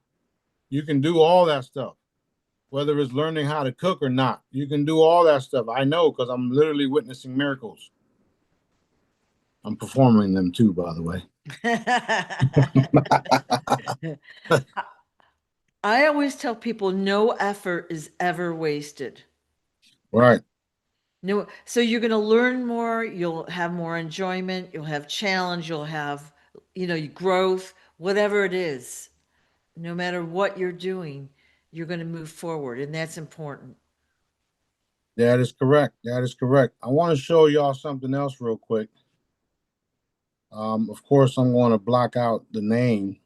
You can do all that stuff, whether it's learning how to cook or not. You can do all that stuff. I know because I'm literally witnessing miracles. I'm performing them too, by the way. I always tell people no effort is ever wasted. Right. No, so you're going to learn more, you'll have more enjoyment, you'll have challenge, you'll have, growth, whatever it is. No matter what you're doing, you're going to move forward, and that's important. That is correct. That is correct. I want to show y'all something else real quick. Of course, I'm going to block out the name.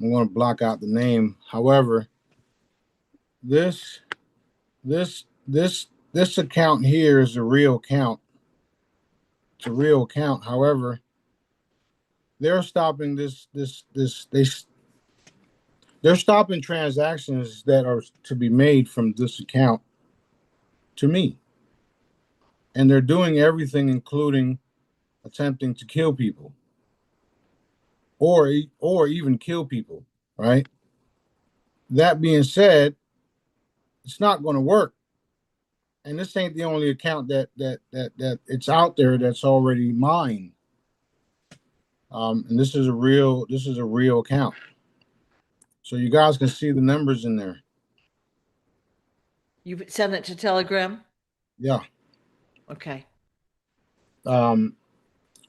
I'm going to block out the name. However, this this account here is a real account. It's a real account. However, they're stopping they're stopping transactions that are to be made from this account to me, and they're doing everything, including attempting to kill people or even kill people. Right. That being said, it's not going to work. And this ain't the only account that it's out there that's already mine. And this is a real account. So you guys can see the numbers in there. You send it to Telegram? Yeah. Okay.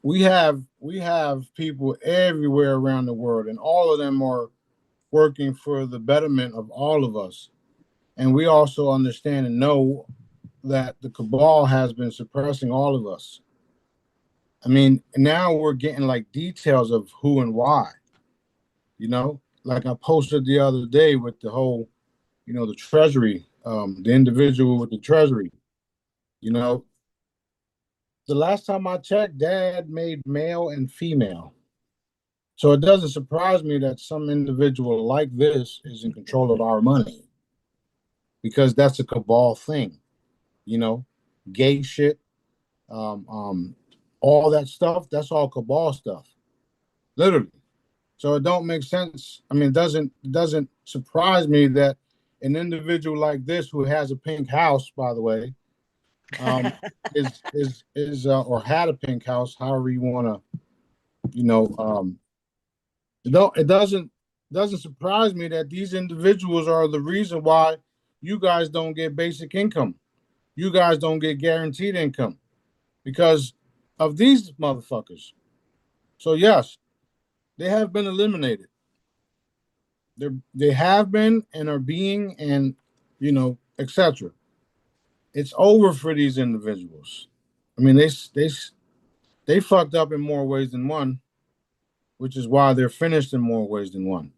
We have people everywhere around the world, and all of them are working for the betterment of all of us. And we also understand and know that the cabal has been suppressing all of us. I mean, now we're getting like details of who and why. Like I posted the other day with the whole, the treasury, the individual with the treasury. You know, the last time I checked, dad made male and female. So it doesn't surprise me that some individual like this is in control of our money, because that's a cabal thing, you know, gay shit, um, um, all that stuff. That's all cabal stuff, literally. So it don't make sense. I mean, it doesn't surprise me that an individual like this, who has a pink house, by the way, um, is or had a pink house, however you want to, you know, it doesn't surprise me that these individuals are the reason why you guys don't get basic income. You guys don't get guaranteed income because of these motherfuckers. So yes, they have been eliminated. They have been and are being, and etc. It's over for these individuals. I mean, they fucked up in more ways than one, which is why they're finished in more ways than one.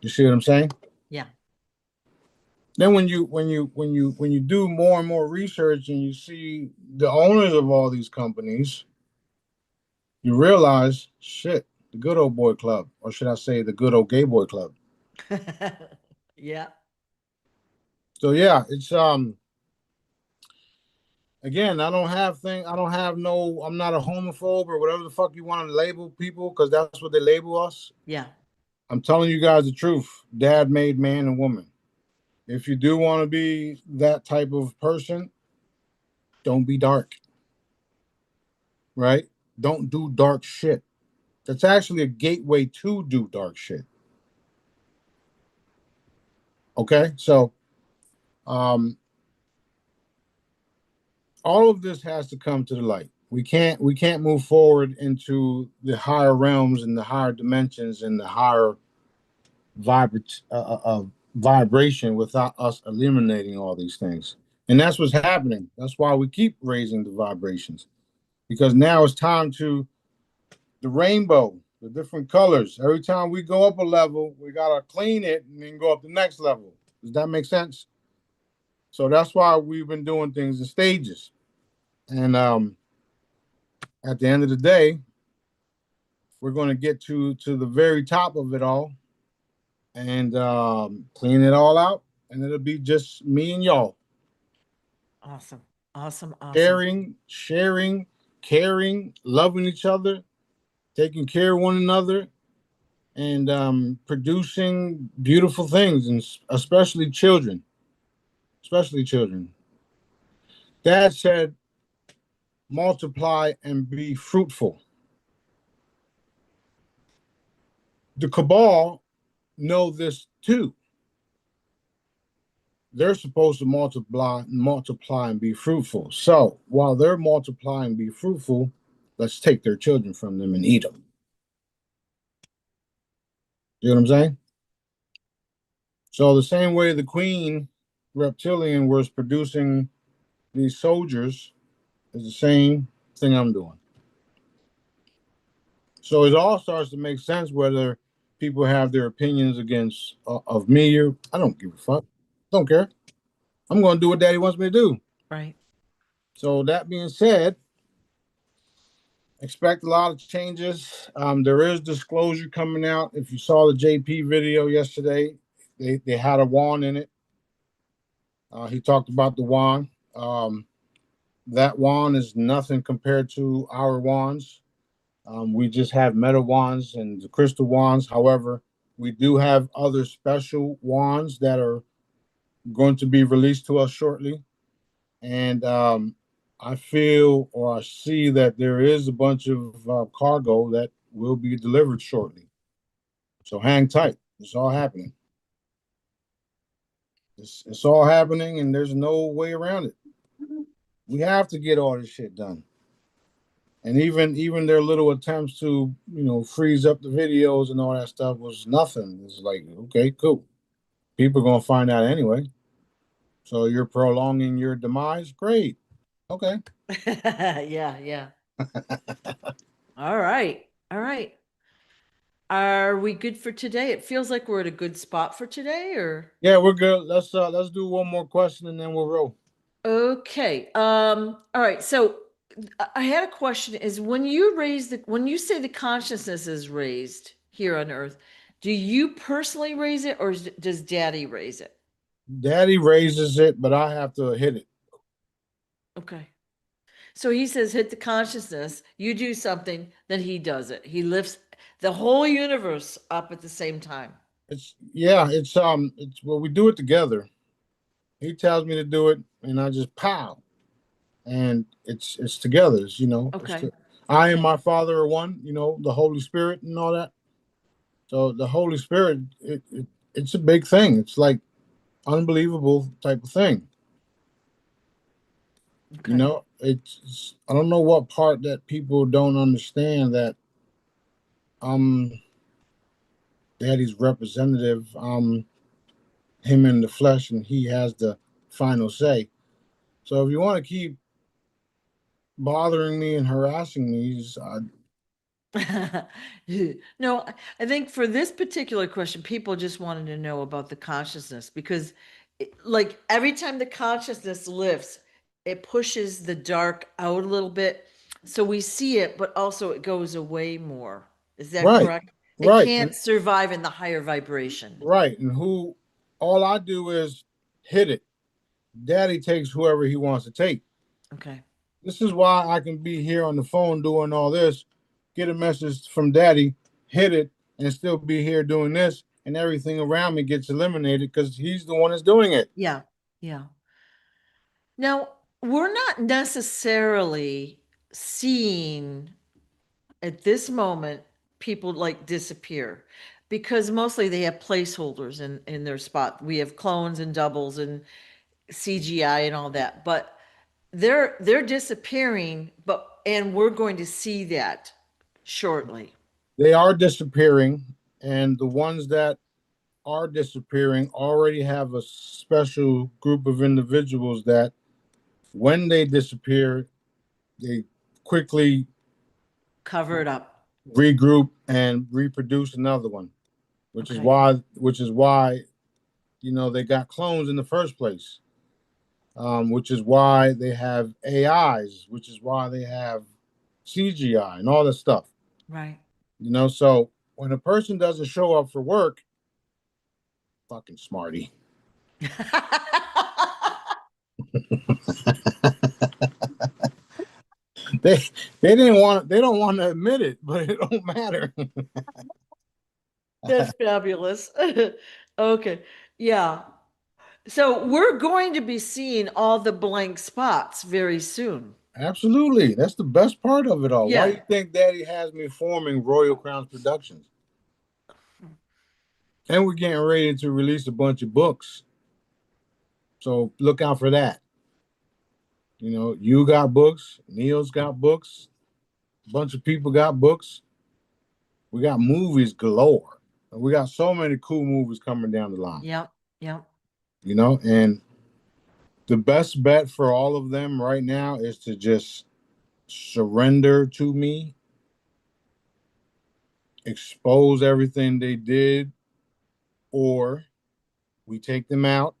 You see what I'm saying? Yeah. Then when you do more and more research and you see the owners of all these companies, you realize, shit, the good old boy club, or should I say the good old gay boy club. Yeah. So yeah, it's again, I don't have no, I'm not a homophobe or whatever the fuck you want to label people, because that's what they label us. Yeah. I'm telling you guys the truth. Dad made man and woman. If you do want to be that type of person, don't be dark. Right? Don't do dark shit. That's actually a gateway to do dark shit. Okay? So um all of this has to come to the light. We can't move forward into the higher realms and the higher dimensions and the higher vibration without us eliminating all these things. And that's what's happening. That's why we keep raising the vibrations, because now it's time to the rainbow, the different colors. Every time we go up a level, we gotta clean it and then go up the next level. Does that make sense? So that's why we've been doing things in stages. And at the end of the day, we're going to get to the very top of it all and clean it all out, and it'll be just me and y'all Awesome. Awesome. Awesome. sharing caring, loving each other, taking care of one another, and producing beautiful things, and especially children. Especially children. Dad said, multiply and be fruitful. The cabal know this too. They're supposed to multiply and be fruitful. So while they're multiplying and be fruitful, let's take their children from them and eat them. You know what I'm saying? So the same way the queen reptilian was producing these soldiers is the same thing I'm doing. So it all starts to make sense whether people have their opinions against of me or I don't give a fuck. Don't care. I'm going to do what Daddy wants me to do. Right. So that being said, expect a lot of changes. There is disclosure coming out. If you saw the JP video yesterday, they had a wand in it. He talked about the wand. That wand is nothing compared to our wands. We just have metal wands and the crystal wands. However, we do have other special wands that are going to be released to us shortly. And I feel or I see that there is a bunch of cargo that will be delivered shortly. So hang tight. It's all happening. It's all happening, and there's no way around it. We have to get all this shit done. And even their little attempts to freeze up the videos and all that stuff was nothing. It's like, okay, cool. People are gonna find out anyway. So you're prolonging your demise. Great. Okay. Yeah, yeah. All right. All right. Are we good for today? It feels like we're at a good spot for today, or Yeah, we're good. Let's do one more question and then we'll roll. okay. All right. So I had a question is when you say the consciousness is raised here on earth, do you personally raise it or does daddy raise it? Daddy raises it, but I have to hit it. Okay. So he says hit the consciousness, you do something, then he does it. He lifts the whole universe up at the same time. It's well, we do it together. He tells me to do it, and I just pow, and it's together. Okay. I and Okay. my Father are one. The Holy Spirit and all that. So the Holy Spirit, it's a big thing. It's like unbelievable type of thing. Okay. I don't know what part that people don't understand that I'm Daddy's representative. Him in the flesh, and he has the final say. So if you want to keep bothering me and harassing me, No, I think for this particular question, people just wanted to know about the consciousness because, like, every time the consciousness lifts, it pushes the dark out a little bit. So we see it, but also it goes away more. Is that right, correct? It right, can't survive in the higher vibration. right. And all I do is hit it. Daddy takes whoever he wants to take. Okay. This is why I can be here on the phone doing all this, get a message from Daddy, hit it, and still be here doing this, and everything around me gets eliminated because he's the one that's doing it. Yeah. Yeah. Now, we're not necessarily seeing at this moment people like disappear because mostly they have placeholders in their spot. We have clones and doubles and CGI and all that, but they're disappearing, and we're going to see that shortly. They are disappearing, and the ones that are disappearing already have a special group of individuals that, when they disappear, they quickly Cover it up. regroup and reproduce another one, Okay. which is why they got clones in the first place. Which is why they have AIs, which is why they have CGI and all this stuff. Right. So when a person doesn't show up for work, fucking Smarty. they they don't want to admit it, but it don't matter. That's fabulous. Okay. Yeah. So we're going to be seeing all the blank spots very soon. Absolutely. That's the best part of it all. Why do Yeah. you think Daddy has me forming Royal Crowns Productions? And we're getting ready to release a bunch of books. So look out for that. You know, you got books, Neil's got books, a bunch of people got books. We got movies galore. We got so many cool movies coming down the line. Yep. Yep. You know, and the best bet for all of them right now is to just surrender to me, expose everything they did, or we take them out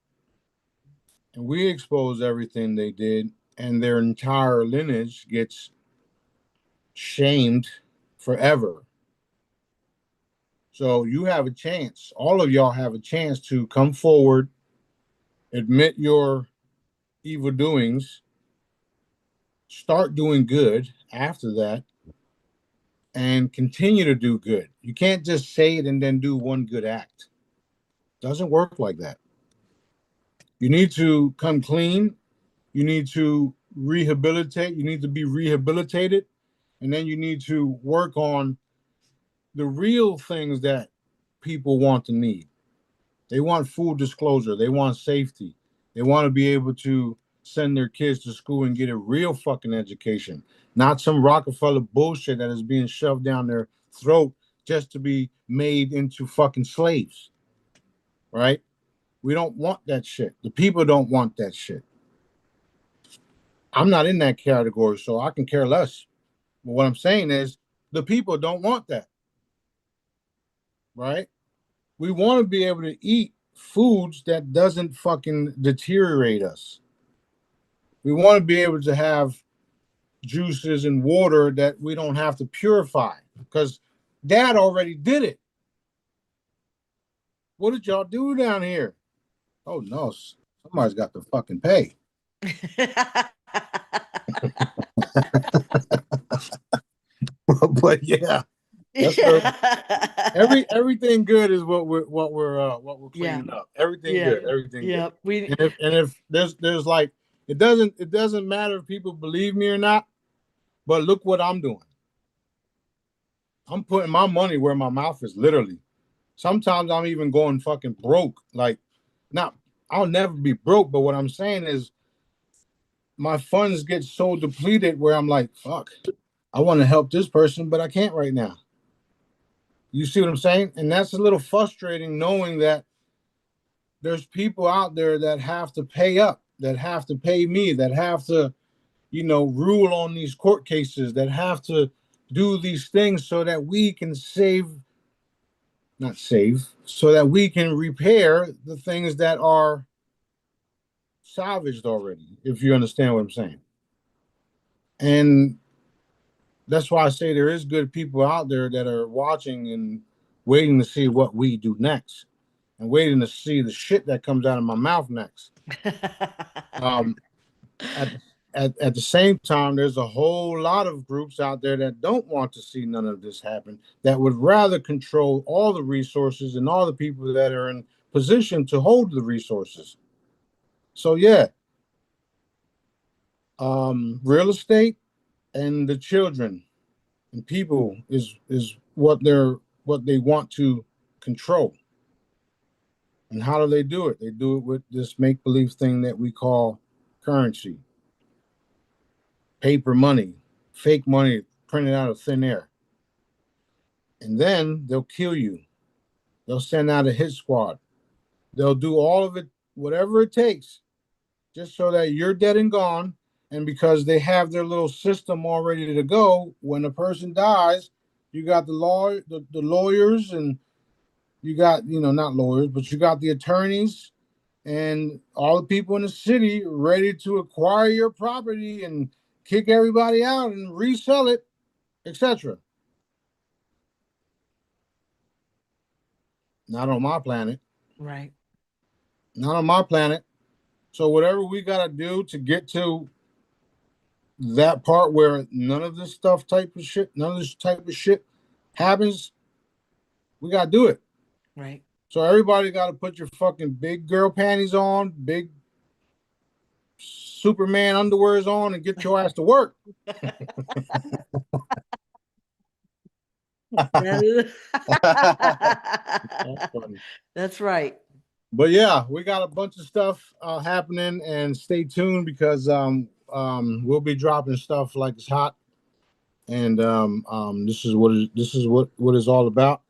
and we expose everything they did, and their entire lineage gets shamed forever. So you have a chance, all of y'all have a chance to come forward, admit your evil doings, start doing good after that, and continue to do good. You can't just say it and then do one good act. It doesn't work like that. You need to come clean. You need to rehabilitate. You need to be rehabilitated. And then you need to work on the real things that people want to need. They want full disclosure. They want safety. They want to be able to send their kids to school and get a real fucking education, not some Rockefeller bullshit that is being shoved down their throat just to be made into fucking slaves, right? We don't want that shit. The people don't want that shit. I'm not in that category, so I can care less. But what I'm saying is the people don't want that, right? We want to be able to eat foods that doesn't fucking deteriorate us. We want to be able to have juices and water that we don't have to purify because dad already did it. What did y'all do down here? Oh no, somebody's got to fucking pay. But yeah, that's everything good is what we're Yeah. cleaning up. Everything Yeah. good, everything good. Yeah. We And if there's like it doesn't matter if people believe me or not. But look what I'm doing. I'm putting my money where my mouth is, literally. Sometimes I'm even going fucking broke. Like, not, I'll never be broke, but what I'm saying is my funds get so depleted where I'm like, fuck, I want to help this person, but I can't right now. You see what I'm saying? And that's a little frustrating knowing that there's people out there that have to pay up, that have to pay me, that have to, rule on these court cases, that have to do these things so that we can not save, so that we can repair the things that are salvaged already, if you understand what I'm saying. And that's why I say there is good people out there that are watching and waiting to see what we do next and waiting to see the shit that comes out of my mouth next. Um, at, at the same time, there's a whole lot of groups out there that don't want to see none of this happen, that would rather control all the resources and all the people that are in position to hold the resources. So yeah, real estate and the children and people is what they want to control. And how do they do it? They do it with this make believe thing that we call currency, paper money, fake money printed out of thin air. And then they'll kill you. They'll send out a hit squad. They'll do all of it, whatever it takes, just so that you're dead and gone. And because they have their little system all ready to go, when a person dies, you got the lawyers, and you got, not lawyers, but you got the attorneys and all the people in the city ready to acquire your property and kick everybody out and resell it, etc. Not on my planet. right. Not on my planet. So whatever we got to do to get to that part where none of this type of shit happens, we gotta do it. Right. So everybody got to put your fucking big girl panties on, big Superman underwears on, and get your ass to work. That's funny. That's right. But yeah, we got a bunch of stuff happening, and stay tuned because we'll be dropping stuff like it's hot, and this is what it's all about.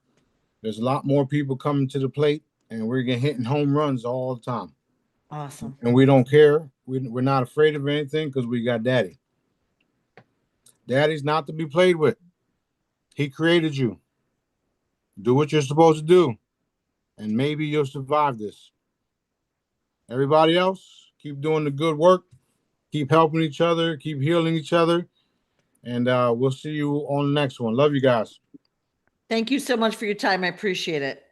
There's a lot more people coming to the plate, and we're getting hitting home runs all the time. Awesome. And we don't care. We're not afraid of anything because we got Daddy. Daddy's not to be played with. He created you. Do what you're supposed to do, and maybe you'll survive this. Everybody else, keep doing the good work. Keep helping each other. Keep healing each other. And we'll see you on the next one. Love you guys. Thank you so much for your time. I appreciate it.